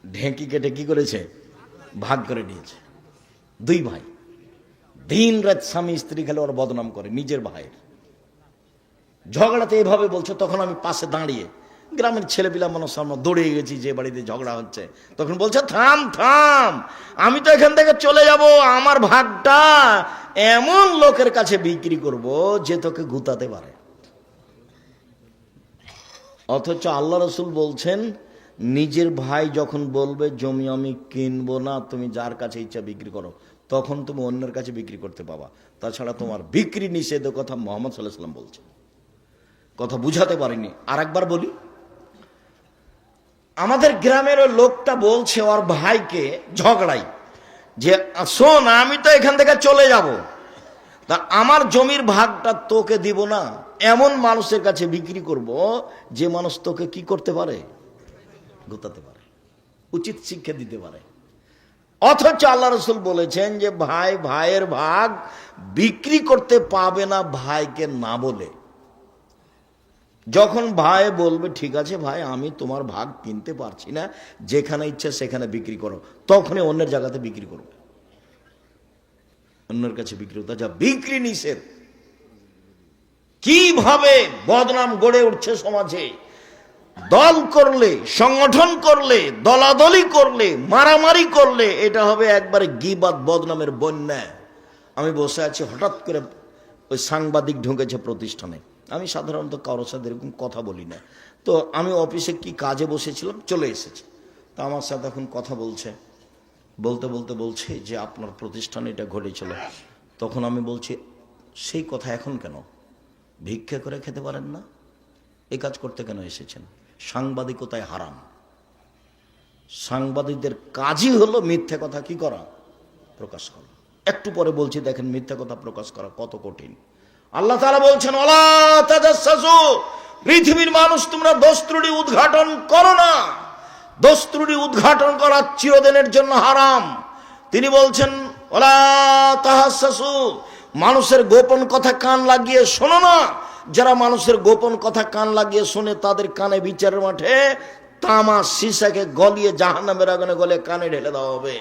ঢেঁকি কেটে কি করেছে? ভাগ করে নিয়েছে। দুই ভাই দিন রাত স্বামী স্ত্রী খেলে ওর বদনাম করে নিজের ভাইয়ের। ঝগড়াতে এভাবে বলছে, তখন আমি পাশে দাঁড়িয়ে গ্রামের ছেলেপিলা মানুষ সামনে দৌড়ে গেছি, যে বাড়িতে ঝগড়া হচ্ছে। তখন বলছে থাম থাম, আমি তো এখান থেকে চলে যাব, আমার ভাগটা এমন লোকের কাছে বিক্রি করব যে তোকে গুতাতে পারে। অথচ আল্লাহ রসুল বলছেন, নিজের ভাই যখন বলবে জমি আমি কিনবো না, তুমি যার কাছে ইচ্ছা বিক্রি করো, তখন তুমি অন্যের কাছে বিক্রি করতে পাবা, তাছাড়া তোমার বিক্রি নিষেধ। কথা মোহাম্মদ সাল্লাল্লাহু আলাইহি ওয়াসাল্লাম বলছেন। কথা বুঝাতে পারিনি, আর একবার বলি। আমাদের গ্রামের ওই লোকটা বলছে ওর ভাইকে ঝগড়াই, যে শোন আমি তো এখান থেকে চলে যাব, তা আমার জমির ভাগটা তোকে দিব না, এমন মানুষের কাছে বিক্রি করব যে মানুষ তোকে কি করতে পারে? গোতাতে পারে, উচিত শিক্ষা দিতে পারে। অথচ আল্লাহ রসুল বলেছেন যে ভাই ভাইয়ের ভাগ বিক্রি করতে পাবে না ভাইকে না বলে। যখন ভাই বলবে ঠিক আছে ভাই আমি তোমার ভাগ কিনতে পারছি না, যেখানে ইচ্ছে সেখানে বিক্রি করো, তখনই অন্যের জায়গাতে বিক্রি করবে, অন্যের কাছে বিক্রি করতে। যা বিক্রি নিষেধ। কিভাবে বদনাম গড়ে উঠছে সমাজে! দল করলে, সংগঠন করলে, দলাদলি করলে, মারামারি করলে এটা হবে একবারে গীবাত বদনামের বন্যা। আমি বসে আছি, হঠাৎ করে ওই সাংবাদিক ঢুকেছে প্রতিষ্ঠানে। আমি সাধারণত কারোর সাথে এরকম কথা বলি না, তো আমি অফিসে কি কাজে বসেছিলাম, চলে এসেছি। তো আমার সাথে এখন কথা বলছে, বলতে বলতে বলছে যে আপনার প্রতিষ্ঠানে এটা ঘটেছিল। তখন আমি বলছি সেই কথা এখন কেন? ভিক্ষা করে খেতে পারেন না, এই কাজ করতে কেন এসেছেন? সাংবাদিকতায় হারাম। সাংবাদিকদের কাজই হলো মিথ্যা কথা কি করা, প্রকাশ করা। একটু পরে বলছি দেখেন মিথ্যা কথা প্রকাশ করা কত কঠিন। আল্লাহ তাআলা বলছেন ওয়ালা তাজাসসু, পৃথিবীর মানুষ তোমরা দোষ ত্রুটি উদ্ঘাটন করো না। দোষ ত্রুটি উদ্ঘাটন করা চিরদিনের জন্য হারাম। তিনি বলছেন ওয়ালা তাহাসসু, মানুষের গোপন কথা কান লাগিয়ে শোনো না। যারা মানুষের গোপন কথা কান লাগিয়ে শোনে তাদের কানে বিচারের মাঠে তামা সীসাকে গলিয়ে জাহান্নামের আগুনে গলে কানে ঢেলে দেওয়া হবে।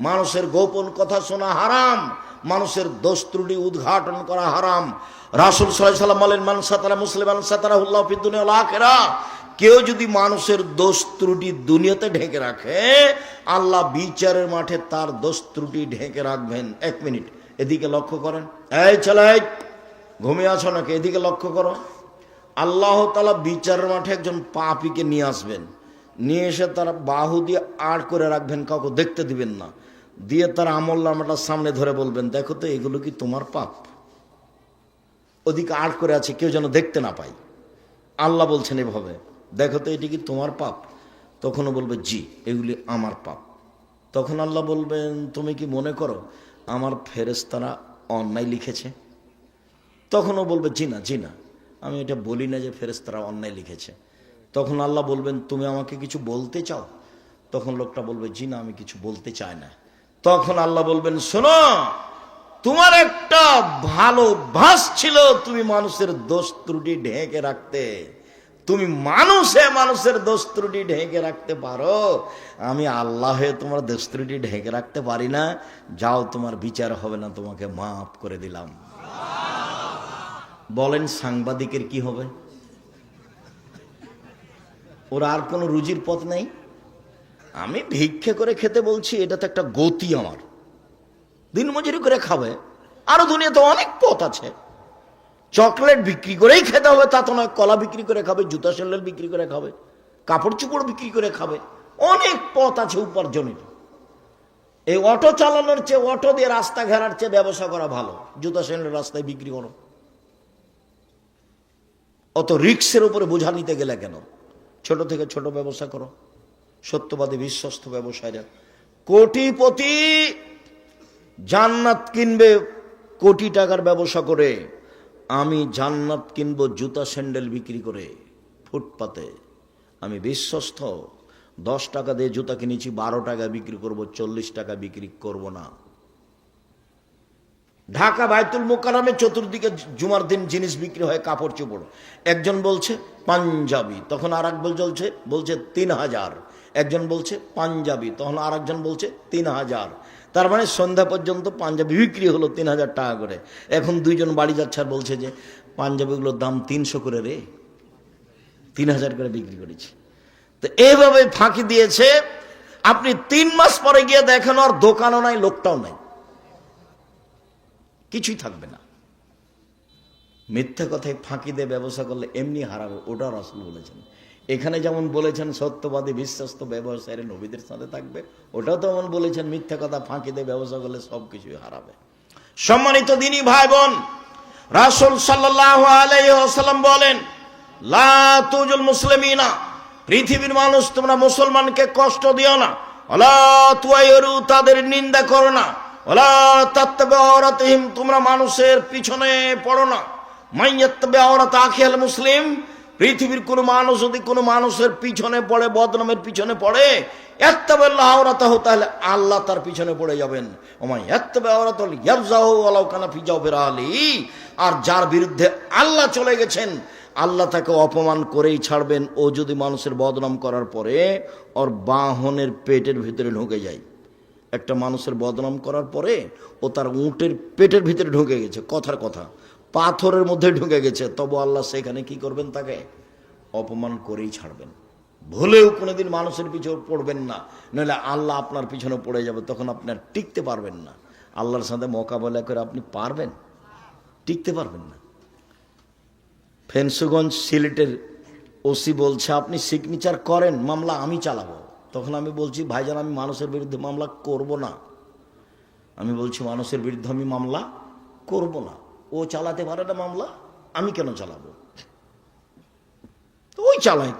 মানুষের গোপন কথা শোনা হারাম, মানুষের দোষ ত্রুটি উদ্ঘাটন করা হারাম। রাসূল সাল্লাল্লাহু আলাইহি ওয়াসাল্লাম বলেন মান সাতারা মুসলিমান সাতারাহুল্লাহু ফিদ দুনিয়া ওয়াল আখিরাহ, কেউ যদি মানুষের দোষ ত্রুটি দুনিয়াতে ঢেকে রাখে, আল্লাহ বিচারের মাঠে তার দোষ ত্রুটি ঢেকে রাখবেন। এক মিনিট এদিকে লক্ষ্য করেন, এই ছেলে ঘুমিয়ে আছো নাকি? এদিকে লক্ষ্য করো। আল্লাহ তাআলা বিচারের মাঠে একজন পাপীকে নিয়ে আসবেন, নিয়ে এসে তার বাহু দিয়ে আড় করে রাখবেন, কাউকে দেখতে দিবেন না, দিয়ে তার আমলনামাটা সামনে ধরে বলবেন দেখো তো এগুলো কি তোমার পাপ? ওদিকে আড় করে আছে, কেউ যেন দেখতে না পায়। আল্লাহ বলছেন এভাবে, দেখো তো এটি কি তোমার পাপ? তখনও বলবে জি এগুলি আমার পাপ। তখন আল্লাহ বলবেন তুমি কি মনে করো আমার ফেরেশতারা অন্যায় লিখেছে? তখনও বলবে জি না জি না, আমি এটা বলি না যে ফেরেশতারা অন্যায় লিখেছে। তখন আল্লাহ বলবেন তুমি আমাকে কিছু বলতে চাও? তখন লোকটা বলবে জি না আমি কিছু বলতে চাই না। তখন আল্লাহ বলবেন শোনো, তোমার একটা ভালো ভাস ছিল, তুমি মানুষের দোষ ত্রুটি ঢেকে রাখতে। তুমি মানুষের দোষ ত্রুটি ঢেকে রাখতে পারো, আমি আল্লাহ হয়ে তোমার দোষ ত্রুটি ঢেকে রাখতে পারি না। যাও তোমার বিচার হবে না, তোমাকে মাফ করে দিলাম। বলেন সাংবাদিকের কি হবে? ওর আর কোনো রুজির পথ নেই। আমি ভিক্ষে করে খেতে বলছি, এটা তো একটা গতি, আমার দিনমজুরি করে খাবে, আরো দুনিয়াতে অনেক পথ আছে। চকলেট বিক্রি করেই খেতে হবে তা তো নয়, কলা বিক্রি করে খাবে, জুতা স্যান্ডেল বিক্রি করে খাবে, কাপড় চোপড় বিক্রি করে খাবে, অনেক পথ আছে উপার্জনের। এই অটো চালানোর চেয়ে, অটো দিয়ে রাস্তা ঘেরার চেয়ে ব্যবসা করা ভালো। জুতা স্যান্ডেল রাস্তায় বিক্রি করো, অত রিক্সের উপরে বোঝা নিতে গেলে কেন? ছোট থেকে ছোট ব্যবসা করো। সত্যবাদী বিশ্বস্ত ব্যবসায়ীরা কোটিপতি, জান্নাত কিনবে কোটি টাকার ব্যবসা করে। আমি জান্নাত কিনবো জুতা স্যান্ডেল বিক্রি করে ফুটপাতে। আমি বিশ্বস্ত, 10 টাকা দিয়ে জুতা কিনেছি, 12 টাকা বিক্রি করব, 40 টাকা বিক্রি করব না। ঢাকা বাইতুল মোকাররমে চতুর্দিকে জুমার দিন জিনিস বিক্রি হয়, কাপড় চোপড়। একজন বলছে পাঞ্জাবি, তখন আর এক বলছে 3000। একজন বলছে পাঞ্জাবি, তখন আর একজন বলছে 3000। তার মানে সন্ধ্যা পর্যন্ত পাঞ্জাবি বিক্রি হলো 3000 টাকা করে। এখন দুইজন বাড়ি যাচ্ছে আর বলছে যে পাঞ্জাবিগুলোর দাম 300 করে রে, 3000 করে বিক্রি করেছি। তো এইভাবে ফাঁকি দিয়েছে। আপনি 3 মাস পরে গিয়ে দেখেন আর দোকানও নাই, লোকটাও নাই, কিছুই থাকবে না। মিথ্যা কথায় ফাঁকি দিয়ে ব্যবসা করলে এমনি হারাবে, ওটা রাসূল বলেছেন। এখানে যেমন বলেছেন সত্যবাদী বিশ্বস্ত ব্যবসায়ীরা নবীদের সাথে থাকবে, ওটাও তো এমন বলেছেন মিথ্যা কথা ফাঁকি দিয়ে ব্যবসা করলে সবকিছুই হারাবে। সম্মানিত দিনী ভাই বোন, রাসূল সাল্লাল্লাহু আলাইহি ওয়াসাল্লাম বলেন, লা তুজুল মুসলিমিনা, পৃথিবীর মানুষ তোমরা মুসলমানকে কষ্ট দিও না, ওয়ালা তুয়াইরু, তাদের নিন্দা করো না, ওয়ালা তাত্তাবিউ আওরাতিহিম, তোমরা মানুষের পিছনে পড়ো না। মাইয়াত্তাবি আওরাত আখিল মুসলিম, পৃথিবীর কোন মানুষ যদি কোনো মানুষের পিছনে পড়ে, বদনামের পিছনে পড়ে, ইত্তাবিল্লাহ আওরাতাহু, তাহলে আল্লাহ তার পিছনে পড়ে যাবেন। ওমাই ইত্তাবি আওরাতাল ইয়াবজাহু ওয়ালাউ কানা ফি জাওফির আলী, আর যার বিরুদ্ধে আল্লাহ চলে গেছেন, আল্লাহ তাকে অপমান করেই ছাড়বেন। ও যদি মানুষের বদনাম করার পরে ওর বাহনের পেটের ভিতরে ঢুকে যায়, একটা মানুষের বদনাম করার পরে ও তার উটের পেটের ভিতরে ঢুকে গেছে, কথার কথা পাথরের মধ্যে ঢুকে গেছে, তবু আল্লাহ সেখানে কি করবেন? তাকে অপমান করেই ছাড়বেন। ভুলেও কোনোদিন মানুষের পিছনে পড়বেন না, নইলে আল্লাহ আপনার পিছনে পড়ে যাবে, তখন আপনি আর টিকতে পারবেন না। আল্লাহর সাথে মোকাবেলা করে আপনি পারবেন? টিকতে পারবেন না। ফেন্সুগঞ্জ সিলেটের ওসি বলছে আপনি সিগনেচার করেন, মামলা আমি চালাবো। তখন আমি বলছি ভাইজান, আমি মানুষের বিরুদ্ধে মামলা করব না। আমি বলছি মানুষের বিরুদ্ধে আমি মামলা করব না। ও চালাতে পারে না মামলা, আমি কেন চালাবো? ওই চালাই,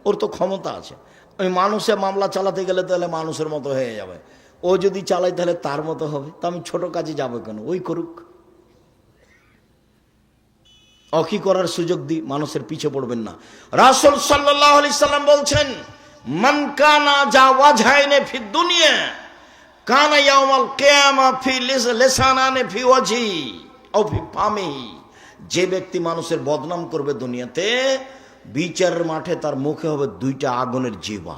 ওর তো ক্ষমতা আছে। ওই মানুষের মামলা চালাতে গেলে তাহলে মানুষের মতো হয়ে যাবে, ও যদি চালাই তাহলে তার মতো হবে। তা আমি ছোট কাজে যাবো কেন? ওই করুক। অকি করার সুযোগ দিই, মানুষের পিছে পড়বেন না। রাসূল সাল্লাল্লাহু আলাইহি সাল্লাম বলছেন, মান কানা জাওয়াজহাইনে ফি দুনিয়া কানা ইয়াউমাল কিয়ামা ফি লিসানানে ফি ওয়াজহি আও ফি ফামিহি, যে ব্যক্তি মানুষের বদনাম করবে দুনিয়াতে, বিচারের মাঠে তার মুখে হবে 2টা আগুনের জিহ্বা।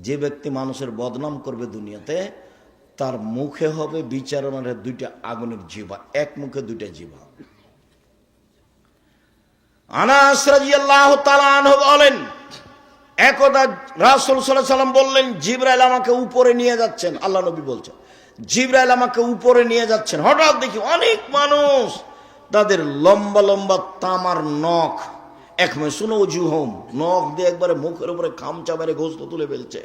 যে ব্যক্তি মানুষের বদনাম করবে দুনিয়াতে, তার মুখে হবে বিচারের মাঠে 2টা আগুনের জিহ্বা, এক মুখে 2টা জিহ্বা। আনাস রাদিয়াল্লাহু তাআলা আনহু বলেন, একদা রাসূল সাল্লাল্লাহু আলাইহি ওয়াসাল্লাম বললেন, জিবরাইল আমাকে উপরে নিয়ে যাচ্ছেন। আল্লাহ নবী বলছেন, জিবরাইল আমাকে উপরে নিয়ে যাচ্ছেন। হঠাৎ দেখি অনেক মানুষ, তাদের লম্বা লম্বা তামার নখ, একমেসুন ওজুহুম, নখ দিয়ে একবারে মুখের উপরে খামচা মেরে গোশত তুলে ফেলছে,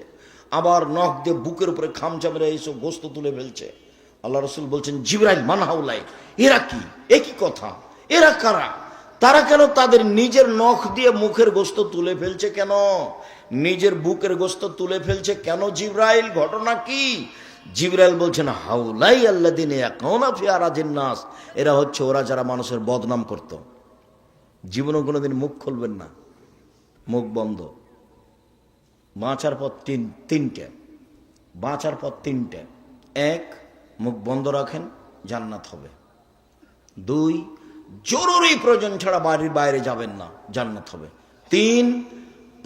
আবার নখ দিয়ে বুকের উপরে খামচা মেরে এইসব গোশত তুলে ফেলছে। আল্লাহ রাসূল বলছেন, জিবরাইল মান হাউলাই, এরা কি? একই কথা, এরা কারা? তারা কেন তাদের নিজের নখ দিয়ে মুখের গোশত তুলে ফেলছে? কেন নিজের বুকের গোশত তুলে ফেলছে কেন জিবরাইল? ঘটনা কি? জিবরাইল বলছেন, হাউলাই আল্লাযিনা ইয়াকুনা ফি আরাজিন নাস, এরা হচ্ছে ওরা যারা মানুষের বদনাম করত। জীবনে কোনোদিন মুখ খুলবেন না, মুখ বন্ধ। বাঁচার পথ তিনটে, বাঁচার পথ তিনটে। 1, মুখ বন্ধ রাখেন, জান্নাত হবে। 2, জরুরি প্রয়োজন ছাড়া বাড়ির বাইরে যাবেন না, জান্নাত হবে। 3,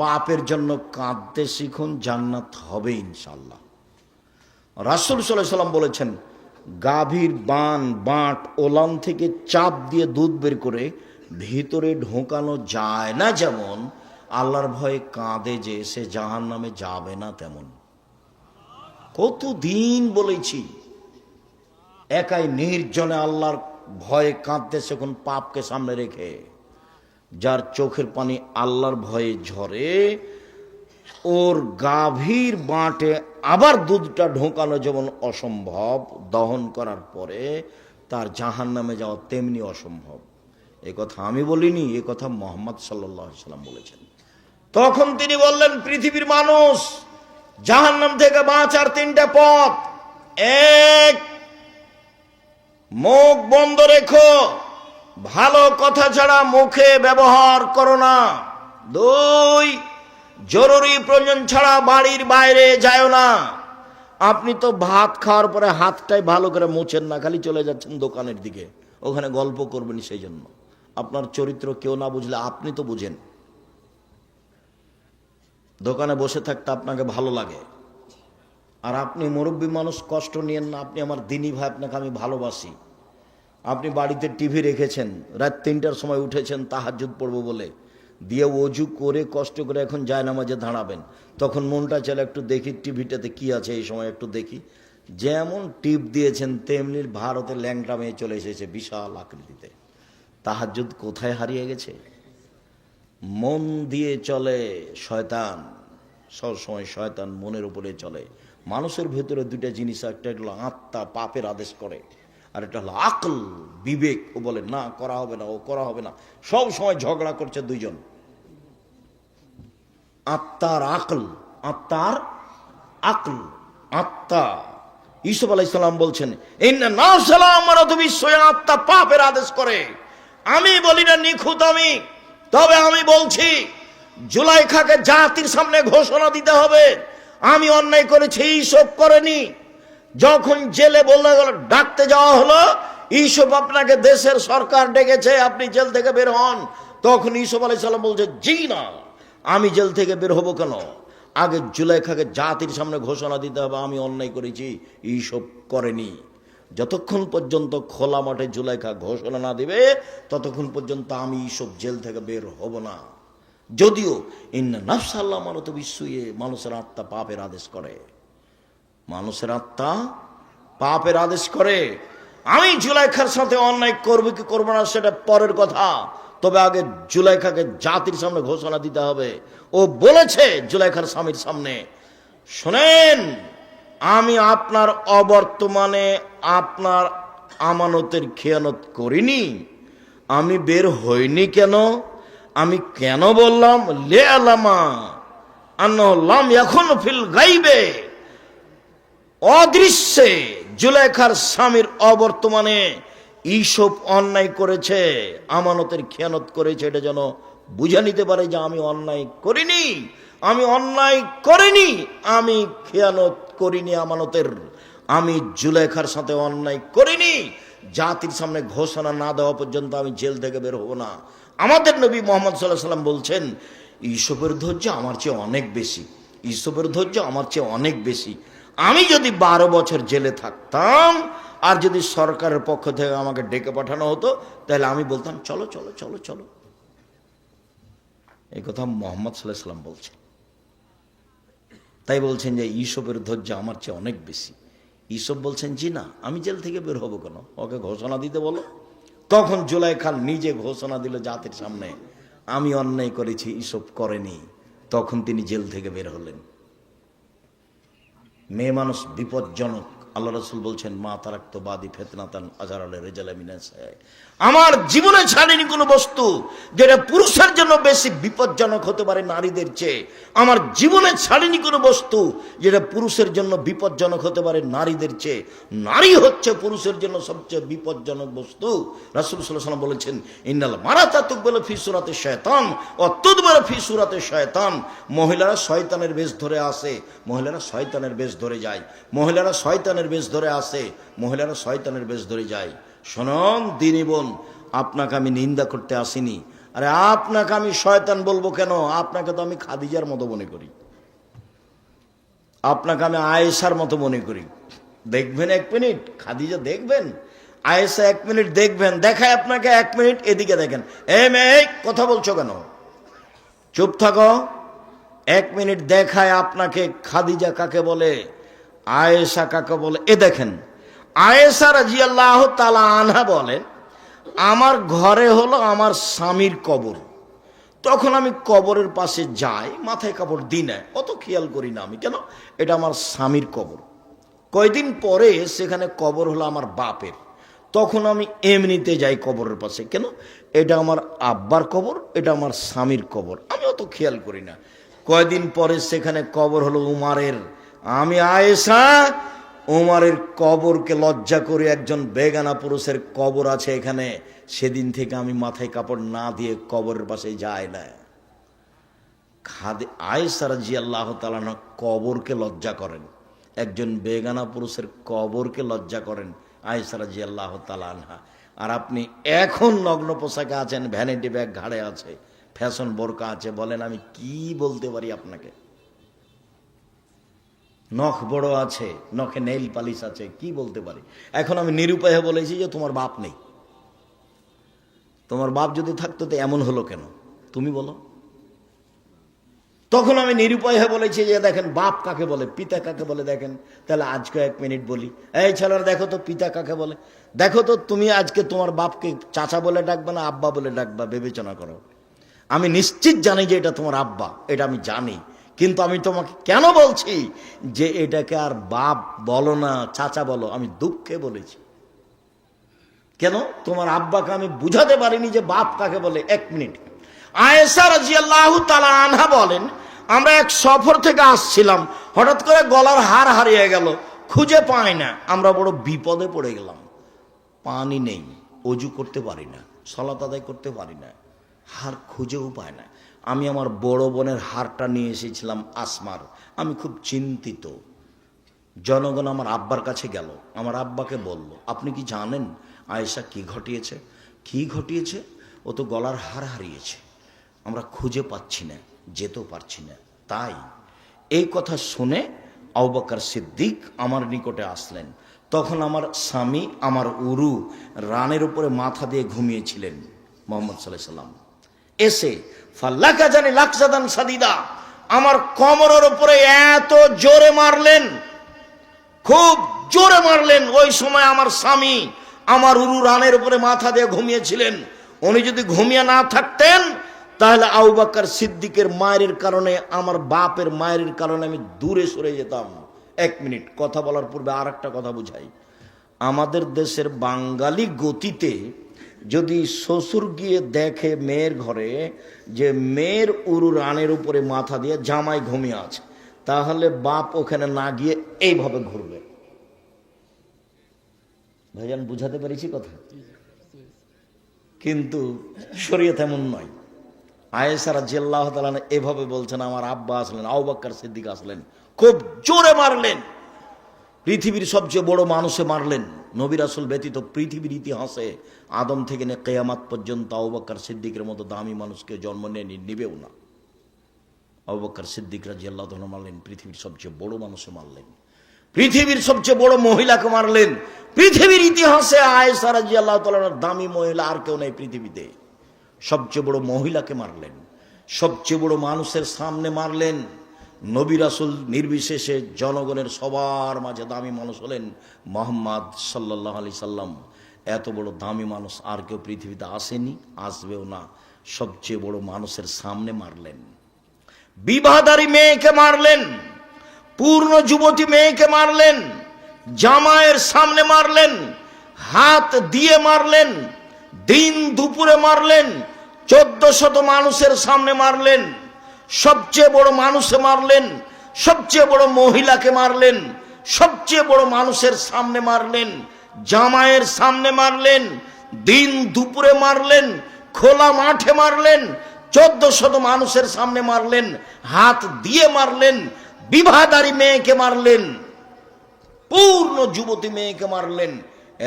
পাপের জন্য কাঁদতে শিখুন, জান্নাত হবে ইনশাআল্লাহ। রাসূল সাল্লাল্লাহু আলাইহি ওয়াসাল্লাম বলেছেন, গাভীর বাঁট ওলান থেকে চাপ দিয়ে দুধ বের করে ভিতরে ঢোকানো যায় না, যেমন আল্লাহর ভয়ে কাঁদে যে সে জাহান্নামে যাবে না তেমন। কতদিন বলেছি, একাই নির্জনে আল্লাহর ভয়ে কাঁদতেছে কোন পাপকে সামনে রেখে। যার চোখের পানি আল্লাহর ভয়ে ঝরে, ওর গাভীর বাঁটে আবার দুধটা ঢোকানো যেমন অসম্ভব, দহন করার পরে তার জাহান্নামে যাওয়া তেমনি অসম্ভব। এ কথা আমি বলিনি, এ কথা মুহাম্মদ সাল্লাল্লাহু আলাইহি সাল্লাম বলেছেন। তখন তিনি বললেন, পৃথিবীর মানুষ, জাহান্নাম থেকে বাঁচার তিনটা পথ: এক, মুখ বন্ধ রেখো, ভালো কথা ছাড়া মুখে ব্যবহার করো না। দুই, জরুরি প্রয়োজন ছাড়া বাড়ির বাইরে যায় না। আপনি তো ভাত খাওয়ার পরে হাতটাই ভালো করে মুছেন না, খালি চলে যাচ্ছেন দোকানের দিকে, ওখানে গল্প করবেন। সেই জন্য আপনার চরিত্র কেউ না বুঝলে আপনি তো বুঝেন। দোকানে বসে থাকতে আপনাকে ভালো লাগে, আর আপনি মুরব্বী মানুষ, কষ্ট নিয়েন না। আপনি আমার দিনী ভাই, আপনাকে আমি ভালোবাসি। আপনি বাড়িতে টিভি রেখেছেন, রাত 3টার সময় উঠেছেন তাহাজ্জুদ পড়বো বলে, দিয়ে অজু করে কষ্ট করে এখন জায়নামাজে দাঁড়াবেন, তখন মনটা চলে একটু দেখি টিভিটাতে কি আছে, এই সময় একটু দেখি। যেমন টিপ দিয়েছেন তেমনি ভারতের ল্যাংটা মেয়ে চলে এসেছে বিশাল আকৃতিতে। তাহাজ্জুদ কোথায় হারিয়ে গেছে? মন দিয়ে চলে শয়তান, সবসময় শয়তান মনের উপরে চলে। মানুষের ভেতরে দুইটা জিনিস, একটা হলো আত্মা, পাপের আদেশ করে, আর এটা হলো আকল, বিবেক। ও বলে না, করা হবে না, ও করা হবে না। সব সময় ঝগড়া করছে দুইজন, আত্মার আকল, আত্মার আকল, আত্মা। ইউসুফ আলাইহিস সালাম বলছেন, ইন্না নাফসালা আমারাতু বিসসুই, আত্মা পাপের আদেশ করে। আমি বলি না নিখুঁত আমি, তবে আমি বলছি জুলাইখাকে জাতির সামনে ঘোষণা দিতে হবে, আমি অন্যায় করেছি, ইউসুফ করেনি। যখন জেলে বলতে গেল, ডাকতে যাওয়া হলো, ইউসুফ আপনাকে দেশের সরকার ডেকেছে, আপনি জেল থেকে বের হন। তখন ইউসুফ আলাইহিস সালাম বলছে, জি না, আমি জেল থেকে বের হব কেন? আগে জুলাইখাকে জাতির সামনে ঘোষণা দিতে হবে আমি অন্যায় করেছি, ইউসুফ করেনি। যতক্ষণ পর্যন্ত খোলা মাঠে জুলাইখা ঘোষণা না দিবে, ততক্ষণ পর্যন্ত আমি ইউসুফ জেল থেকে বের হব না। যদিও ইন্না নাফসাল আমারাতু বিসসুই, মানুষের আত্মা পাপের আদেশ করে, মানুষের আত্মা পাপের আদেশ করে। আমি জুলাইখার সাথে অন্যায় করবো কি করবো না সেটা পরের কথা, তবে আগে জুলাইখাকে জাতির সামনে ঘোষণা দিতে হবে। ও বলেছে জুলাইখার স্বামীর সামনে, শোনেন, আমি আপনার অবর্তমানে আপনার আমানতের খেয়ানত করিনি। আমি বের হইনি কেন? আমি কেন বললাম লে আলামা আন্নাহু লাম ইয়াকুন ফিল গাইবে, অদৃশ্যে জুলাইখার স্বামীর অবর্তমানে ইউসুফ অন্যায় করেছে, আমানতের খেয়ানত করেছে, এটা যেন বুঝে নিতে পারে যে আমি অন্যায় করিনি, আমি অন্যায় করিনি, আমি খেয়ানত করিনি আমানতের, আমি জুলাইখার সাথে অন্যায় করিনি। জাতির সামনে ঘোষণা না দেওয়া পর্যন্ত আমি জেল থেকে বের হব না। আমাদের নবী মুহাম্মদ সাল্লাল্লাহু আলাইহি সাল্লাম বলছেন, ইউসুফের ধৈর্য আমার চেয়ে অনেক বেশি, ইউসুফের ধৈর্য আমার চেয়ে অনেক বেশি। আমি যদি 12 বছর জেলে থাকতাম, আর যদি সরকারের পক্ষ থেকে আমাকে ডেকে পাঠানো হতো, তাহলে আমি বলতাম চলো চলো চলো চলো। এই কথা মুহাম্মদ সাল্লাল্লাহু আলাইহি সাল্লাম বলছেন। তাই বলছেন যে ইউসুফের ধৈর্য আমার চেয়ে অনেক বেশি। ইউসুফ বলছেন, জি না, আমি জেল থেকে বের হবো কেন, ওকে ঘোষণা দিতে বলো। তখন জুলাইখা নিজে ঘোষণা দিল জাতির সামনে, আমি অন্যায় করেছি, ইউসুফ করেনি। তখন তিনি জেল থেকে বের হলেন। মেয়ে মানুষ বিপজ্জনক। আল্লাহ রাসূল বলছেন, মা তারাক্তু বাদি ফিতনাতান আযার আলা রিজালি মিনাস, আমার জীবনে ছাড়িনি কোনো বস্তু যেটা পুরুষের জন্য বেশি বিপজ্জনক হতে পারে নারীদের চেয়ে। আমার জীবনে ছাড়িনি কোনো বস্তু যেটা পুরুষের জন্য বিপজ্জনক হতে পারে নারীদের চেয়ে। নারী হচ্ছে পুরুষের জন্য সবচেয়ে বিপজ্জনক বস্তু। রাসূল সাল্লাল্লাহু আলাইহি ওয়াসাল্লাম বলেছেন, ইন্নাল মারাতা তুকবালু ফি সূরাতি শায়তান ওয়া তুদবারু ফি সূরাতি শায়তান। মহিলারা শয়তানের বেশ ধরে আসে, মহিলারা শয়তানের বেশ ধরে যায়, মহিলারা শয়তানের বেশ ধরে আসে, মহিলারা শয়তানের বেশ ধরে যায়। শোনন দিনী বোন, আপনাকে আমি নিন্দা করতে আসিনি। আরে আপনাকে আমি শয়তান বলবো কেন? আপনাকে তো আমি খাদিজার মতো মনে করি, আপনাকে আমি আয়েশার মতো মনে করি। দেখবেন 1 মিনিট খাদিজা দেখবেন, আয়েশা 1 মিনিট দেখবেন, দেখায় আপনাকে 1 মিনিট এদিকে দেখেন। এ মেয়ে কথা বলছো কেন? চুপ থাকো। 1 মিনিট দেখায় আপনাকে খাদিজা কাকে বলে, আয়েশা কাকে বলে। এ দেখেন, আয়েশা রাদিয়াল্লাহু তাআলা আনহা বলেন, আমার ঘরে হলো আমার স্বামীর কবর। তখন আমি কবরের পাশে যাই, মাথায় কাপড় দিই না, অত খেয়াল করি না আমি, কেন এটা আমার স্বামীর কবর। কয়দিন পরে সেখানে কবর হলো আমার বাপের, তখন আমি এমনিতে যাই কবরের পাশে, কেন এটা আমার আব্বার কবর, এটা আমার স্বামীর কবর, আমি অত খেয়াল করি না। কয়দিন পরে সেখানে কবর হলো উমারের, আমি আয়েশা উমারের কবরকে লজ্জা করে, একজন বেগানা পুরুষের কবর আছে এখানে, সেদিন থেকে আমি মাথায় কাপড় না দিয়ে কবরের পাশে যাই না। আয়েশা রাদিয়াল্লাহু তাআলা কবরকে লজ্জা করেন, একজন বেগানা পুরুষের কবরকে লজ্জা করেন আয়েশা রাদিয়াল্লাহু তাআলা আনহা। আর আপনি এখন নগ্ন পোশাকে আছেন, ভ্যানিটি ব্যাগ ঘাড়ে আছে, ফ্যাশন বোরকা আছে, বলেন আমি কি বলতে পারি আপনাকে? নখ বড় আছে, নখে নেইল পালিশ আছে, কি বলতে পারি? এখন আমি নিরুপায় বলেছি যে তোমার বাপ নেই। তোমার বাপ যদি থাকতো তো এমন হলো কেন তুমি বলো? তখন আমি নিরুপায় হয়ে বলেছি যে দেখেন বাপ কাকে বলে, পিতা কাকে বলে দেখেন। তাহলে আজকে 1 মিনিট বলি, এই ছেলেরা দেখো তো পিতা কাকে বলে, দেখো তো তুমি আজকে তোমার বাপকে চাচা বলে ডাকবা না আব্বা বলে ডাকবা, বিবেচনা করো। আমি নিশ্চিত জানি যে এটা তোমার আব্বা, এটা আমি জানি, কিন্তু আমি তোমাকে কেন বলছি যে এটাকে আর বাপ বলো না চাচা বলো, আমি দুঃখে বলেছি। কেন? তোমার আব্বাকে আমি বুঝাতে পারিনি যে বাপ কাকে বলে। 1 মিনিট। আয়েশা রাদিয়াল্লাহু তাআলা আনহা বলেন, আমরা এক সফর থেকে আসছিলাম, হঠাৎ করে গলার হার হারিয়ে গেল, খুঁজে পাই না, আমরা বড় বিপদে পড়ে গেলাম। পানি নেই, অজু করতে পারি না, সালাত আদায় করতে পারি না, হার খুঁজেও পায় না। আমি আমার বড় বোনের হারটা নিয়ে এসেছিলাম আসমার, আমি খুব চিন্তিত। জনগণ আমার আব্বার কাছে গেল, আমার আব্বাকে বলল, আপনি কি জানেন আয়েশা কি ঘটিয়েছে? কি ঘটিয়েছে? ও তো গলার হার হারিয়েছে, আমরা খুঁজে পাচ্ছি না, যেতেও পারছি না। তাই এই কথা শুনে আবু বকর সিদ্দিক আমার নিকটে আসলেন। তখন আমার স্বামী, আমার উরু রানের উপরে মাথা দিয়ে ঘুমিয়েছিলেন মুহাম্মদ সাল্লাল্লাহু আলাইহি সাল্লাম। এসে ফাল্লাকা জানি লাকজাদান সাদিদা, আমার কোমরের উপরে এত জোরে মারলেন, খুব জোরে মারলেন। ওই সময় আমার স্বামী আমার উরু রানের উপরে মাথা দিয়ে ঘুমিয়েছিলেন। উনি যদি ঘুমিয়ে না থাকতেন তাহলে আবু বকর সিদ্দিকের মায়ের কারণে, আমার বাপের মায়ের কারণে আমি দূরে সরে যেতাম। 1 মিনিট কথা বলার পূর্বে আর একটা কথা বুঝাই। আমাদের দেশের বাঙালি গতিতে যদি শ্বশুর গিয়ে দেখে মেয়ের ঘরে যে মেয়ের উরু রানের উপরে মাথা দিয়ে জামাই ঘুমিয়ে আছে, তাহলে বাপ ওখানে না গিয়ে এইভাবে ঘুরবে। ভাইজান বুঝাতে পেরেছি কথা? কিন্তু শরীয়ত এমন নয়। আয়েশা রাদিয়াল্লাহু তাআলা এভাবে বলছেন, আমার আব্বা আসলেন, আবু বকর সিদ্দিক আসলেন, খুব জোরে মারলেন, পৃথিবীর সবচেয়ে বড় মানুষে মারলেন। নবী রাসূল ব্যতীত পৃথিবীর ইতিহাসে আদম থেকে নিয়ে কিয়ামত পর্যন্ত আবু বকর সিদ্দিকের মতো দামি মানুষকে জন্ম নিবেও না। আবু বকর সিদ্দিক রাদিয়াল্লাহু তাআলা মারলেন, পৃথিবীর সবচেয়ে বড় মানুষে মারলেন, পৃথিবীর সবচেয়ে বড় মহিলাকে মারলেন। পৃথিবীর ইতিহাসে আয়েশা রাদিয়াল্লাহু তাআলার দামি মহিলা আর কেউ নেই পৃথিবীতে। সবচেয়ে বড় মহিলাকে মারলেন, সবচেয়ে বড় মানুষের সামনে মারলেন। নবী রাসূল নির্বিশেষে জনগণের সবার মাঝে দামি মানুষ হলেন মুহাম্মদ সাল্লাল্লাহু আলাইহি সাল্লাম। এত বড় দামি মানুষ আর কেউ পৃথিবীতে আসেনি, আসবেও না। সবচেয়ে বড় মানুষের সামনে মারলেন। বিবাহদারী মেয়েকে মারলেন, পূর্ণ যুবতী মেয়েকে মারলেন, জামাইয়ের সামনে মারলেন, হাত দিয়ে মারলেন, দিন দুপুরে মারলেন, 1400 মানুষের সামনে মারলেন। সবচেয়ে বড় মানুষে মারলেন, সবচেয়ে বড় মহিলাকে মারলেন, সবচেয়ে বড় মানুষের সামনে মারলেন, জামাইয়ের সামনে মারলেন, দিন দুপুরে মারলেন, খোলা মাঠে মারলেন, 1400 মানুষের সামনে মারলেন, হাত দিয়ে মারলেন, বিবাহদারী মেয়েকে মারলেন, পূর্ণ যুবতী মেয়েকে মারলেন।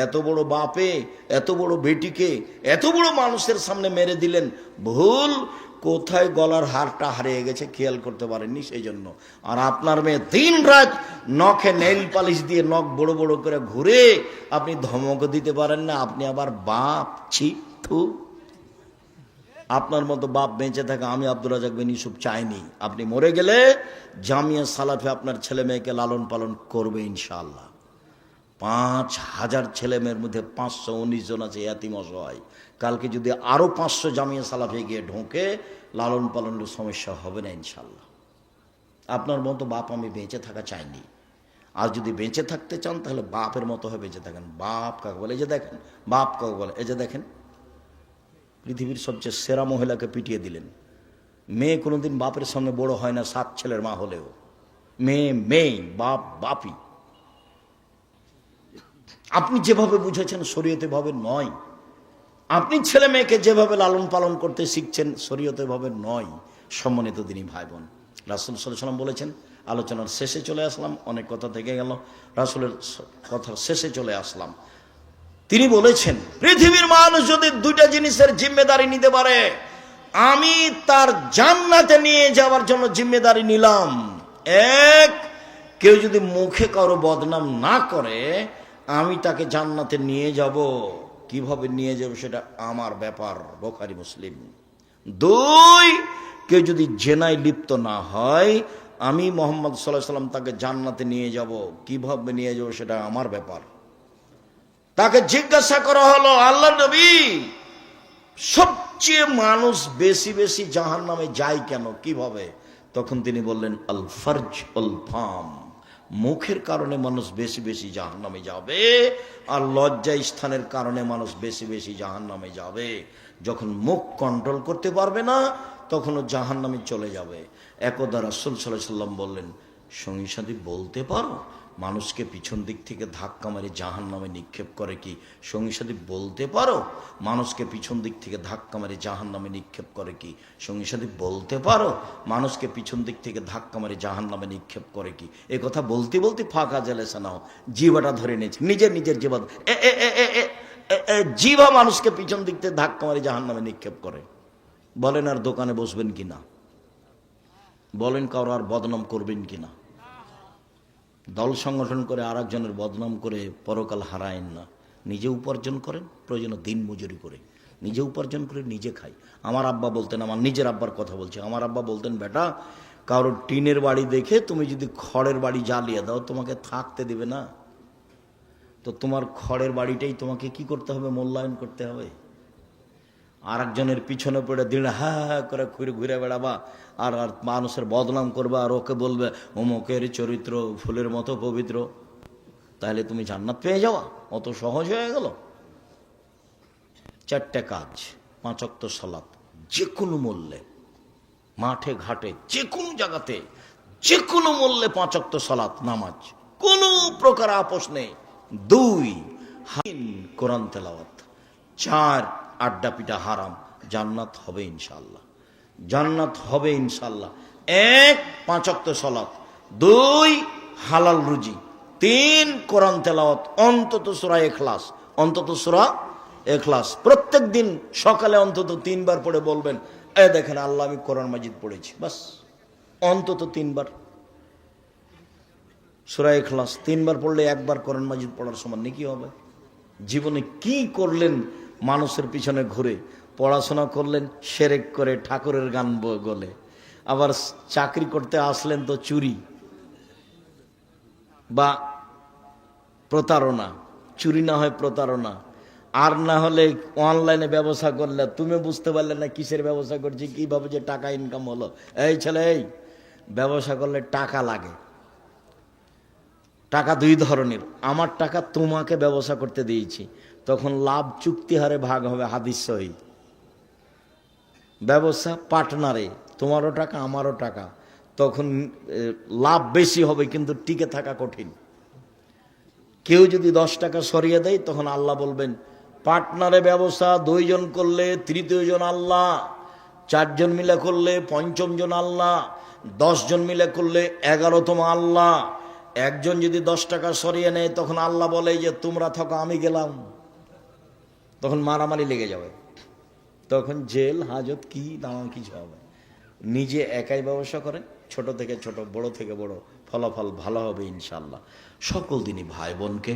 এত বড় বাপে এত বড় বেটিকে এত বড় মানুষের সামনে মেরে দিলেন। ভুল কোথায় গলার হারটা হারিয়ে গেছে খেয়াল করতে পারেননি, সেই জন্য। আর আপনার মেয়ে দিন রাত নখে নেইল পালিশ দিয়ে নখ বড় বড় করে ঘুরে আপনি ধমক দিতে পারেন না, আপনি আবার বাপ। ছি থু। আপনার মতো বাপ বেঁচে থাকা আমি আব্দুর রাজ্জাক বিন ইউসুফ চাইনি। আপনি মরে গেলে জামিয়া সালাফে আপনার ছেলে মেয়েকে লালন পালন করবে ইনশাআল্লাহ। 5,000 ছেলে মেয়ের মধ্যে 519 জন আছে ইয়াতিম অসহায়। কালকে যদি আরও 500 জামিয়া সালাফে গিয়ে ঢোকে, লালন পালনের সমস্যা হবে না ইনশাল্লাহ। আপনার মতো বাপ আমি বেঁচে থাকা চাইনি। আর যদি বেঁচে থাকতে চান তাহলে বাপের মতো হয়ে বেঁচে থাকেন। বাপ কাকে বলে? এই যে দেখেন, বাপ কাকে বলে? এই যে দেখেন, পৃথিবীর সবচেয়ে সেরা মহিলাকে পিটিয়ে দিলেন। মেয়ে কোনোদিন বাপের সামনে বড় হয় না, 7 ছেলের মা হলেও। মেয়ে মেয়ে, বাপ বাপই। আপনি যেভাবে বুঝেছেন শরীয়তে ভাবে নয়। আপনি ছেলে মেয়েকে যেভাবে লালন পালন করতে শিখছেন শরীয়তে ভাবে নয়। সম্মানিত দিনী ভাই বোন, রাসূল সাল্লাল্লাহু আলাইহি ওয়াসাল্লাম বলেছেন, আলোচনার শেষে চলে আসলাম, অনেক কথা থেকে গেল, রাসূলের কথার শেষে চলে আসলাম। তিনি বলেছেন, পৃথিবীর মানুষ যদি 2টা জিনিসের জিম্মেদারি নিতে পারে, আমি তার জান্নাতে নিয়ে যাওয়ার জন্য জিম্মেদারি নিলাম। এক, কেউ যদি মুখে কারো বদনাম না করে, আমি তাকে জান্নাতে নিয়ে যাব। কিভাবে নিয়ে যাব সেটা আমার ব্যাপার, বুখারী মুসলিম। 2, কেউ যদি জেনায় লিপ্ত না হয়, আমি মুহাম্মদ সাল্লাল্লাহু আলাইহি ওয়াসাল্লাম তাকে জান্নাতে নিয়ে যাব। কিভাবে নিয়ে যাব সেটা আমার ব্যাপার। তাকে জিজ্ঞাসা করা হলো, আল্লাহ নবী, সবচেয়ে মানুষ বেশি বেশি জাহান্নামে যায় কেন, কিভাবে? তখন তিনি বললেন, আল ফারজ আল ফাম, মুখের কারণে মানুষ বেশি বেশি জাহান্নামে যাবে, আর লজ্জা স্থানের কারণে মানুষ বেশি বেশি জাহান্নামে যাবে। যখন মুখ কন্ট্রোল করতে পারবে না, তখন ও জাহান্নামে চলে যাবে। একদা রাসূল সাল্লাল্লাহু আলাইহি ওয়াসাল্লাম বললেন, সঙ্গী সাথী বলতে পারো মানুষকে পিছন দিক থেকে ধাক্কা মেরে জাহান্নামে নিক্ষেপ করে কি? সঙ্গী সাথী বলতে পারো মানুষকে পিছন দিক থেকে ধাক্কা মেরে জাহান্নামে নিক্ষেপ করে কি? সঙ্গী সাথী বলতে পারো মানুষকে পিছন দিক থেকে ধাক্কা মেরে জাহান্নামে নিক্ষেপ করে কি? এই কথা বলতে বলতে ফাঁকা জেলেসা নাও, জিভাটা ধরে নিয়েছে, নিজের জিভা, জিভা মানুষকে পিছন দিক থেকে ধাক্কা মেরে জাহান্নামে নিক্ষেপ করে। বলেন আর দোকানে বসবেন কিনা? বলেন কারো আর বদনাম করবেন কিনা? দল সংগঠন করে আর একজনের বদনাম করে পরকাল হারায়েন না। নিজে উপার্জন করেন, প্রয়োজনে দিন মজুরি করে নিজে উপার্জন করে নিজে খাই। আমার আব্বা বলতেন, আমার নিজের আব্বার কথা বলছি, আমার আব্বা বলতেন, বেটা, কারোর টিনের বাড়ি দেখে তুমি যদি খড়ের বাড়ি জ্বালিয়ে দাও তোমাকে থাকতে দেবে না। তো তোমার খড়ের বাড়িটাই তোমাকে কি করতে হবে? মূল্যায়ন করতে হবে। আর একজনের পিছনে পড়ে দিন হা হা করে ঘুরে ঘুরে বেড়াবা, আর আর মানুষের বদনাম করবা, আর ওকে বলবে অমুকের চরিত্র ফুলের মতো পবিত্র, তাহলে তুমি জান্নাত পেয়ে যাওয়া অত সহজ হয়ে গেল? 4টে কাজ, 5 ওয়াক্ত সালাত, যে কোনো মূল্যে, মাঠে ঘাটে যে কোনো জায়গাতে যে কোনো মূল্যে 5 ওয়াক্ত সালাত নামাজ, কোনো প্রকার আপোষ নেই। 2, কোরআন তেলাওয়াত। 4, আড্ডা পিটা হারাম। জান্নাত হবে ইনশাআল্লাহ, জান্নাত হবে ইনশাআল্লাহ। 1, 5 ওয়াক্ত সালাত। 2, হালাল রুজি। 3, কোরআন তেলাওয়াত, অন্তত সূরা ইখলাস, অন্তত সূরা ইখলাস প্রত্যেক দিন সকালে অন্তত 3 বার পড়ে বলবেন, এই দেখেন আল্লাহ আমি কোরআন মাজিদ পড়েছি। বাস, অন্তত 3 বার সূরা ইখলাস 3 বার পড়লে 1 বার কোরআন মাজিদ পড়ার সমান নেকি হবে। জীবনে কি করলেন? মানুষের পিছনে ঘুরে পড়াশোনা করলেন, শিরক করে ঠাকুরের গান গলে, আবার চাকরি করতে আসলেন তো চুরি বা প্রতারণা, চুরি না হয় প্রতারণা, আর না হলে অনলাইনে ব্যবসা করলে তুমি বুঝতে পারলে না কিসের ব্যবসা করছি, কিভাবে যে টাকা ইনকাম হলো। এই ছেলে, এই ব্যবসা করলে টাকা লাগে। টাকা 2 ধরনের, আমার টাকা তোমাকে ব্যবসা করতে দিয়েছি, তখন লাভ চুক্তি হারে ভাগ হবে, হাদিস সহি। ব্যবসা পার্টনারে, তোমারও টাকা আমারও টাকা, তখন লাভ বেশি হবে কিন্তু টিকে থাকা কঠিন। কেউ যদি 10 টাকা সরিয়ে দেয় তখন আল্লাহ বলবেন, পার্টনারে ব্যবসা 2 জন করলে 3য় জন আল্লাহ, 4 জন মিলে করলে 5ম জন আল্লাহ, 10 জন মিলে করলে 11তম আল্লাহ। একজন যদি 10 টাকা সরিয়ে নেয় তখন আল্লাহ বলে যে তোমরা থাকো আমি গেলাম, তখন মারামারি লেগে যাবে, তখন জেল হাজত কি দাম কিছু হবে। নিজে একাই ব্যবসা করেন, ছোট থেকে ছোট, বড় থেকে বড়, ফলাফল ভালো হবে ইনশাআল্লাহ। সকল দিনই ভাই বোনকে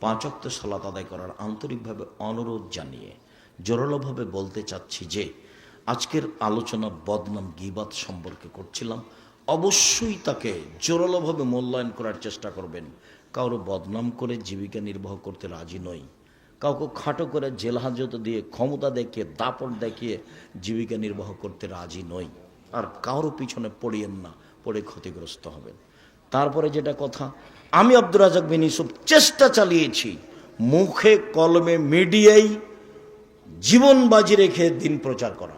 5 ওয়াক্ত সালাত আদায় করার আন্তরিকভাবে অনুরোধ জানিয়ে জোরালোভাবে বলতে চাচ্ছি যে আজকের আলোচনা বদনাম গীবাত সম্পর্কে করছিলাম। অবশ্যই তাকে জোরালোভাবে মূল্যায়ন করার চেষ্টা করবেন। কারো বদনাম করে জীবিকা নির্বাহ করতে রাজি নই, কাউকে খাটো করে জেল হাজত দিয়ে ক্ষমতা দেখিয়ে দাপট দেখিয়ে জীবিকা নির্বাহ করতে রাজি নই। আর কারো পিছনে পড়িয়েন না, পড়ে ক্ষতিগ্রস্ত হবেন। তারপরে যেটা কথা, আমি আব্দুর রাজ্জাক বিন ইউসুফ চেষ্টা চালিয়েছি মুখে কলমে মিডিয়ায় জীবন বাজি রেখে দিন প্রচার করা।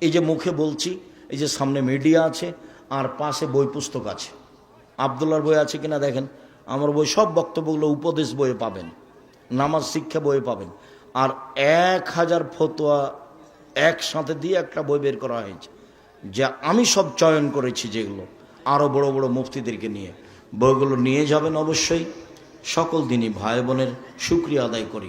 এই যে মুখে বলছি, এই যে সামনে মিডিয়া আছে আর পাশে বই পুস্তক আছে। আবদুল্লাহর বই আছে কিনা দেখেন, আমার বই সব বক্তব্যগুলো উপদেশ বইয়ে পাবেন, নামাজ শিক্ষা বইয়ে পাবেন। আর 1000 ফতোয়া একসাথে দিয়ে একটা বই বের করা হয়েছে, যা আমি সব চয়ন করেছি, যেগুলো আরও বড় বড় মুফতিদেরকে নিয়ে। বইগুলো নিয়ে যাবেন অবশ্যই। সকল দিনই ভাই বোনের শুকরিয়া আদায় করি।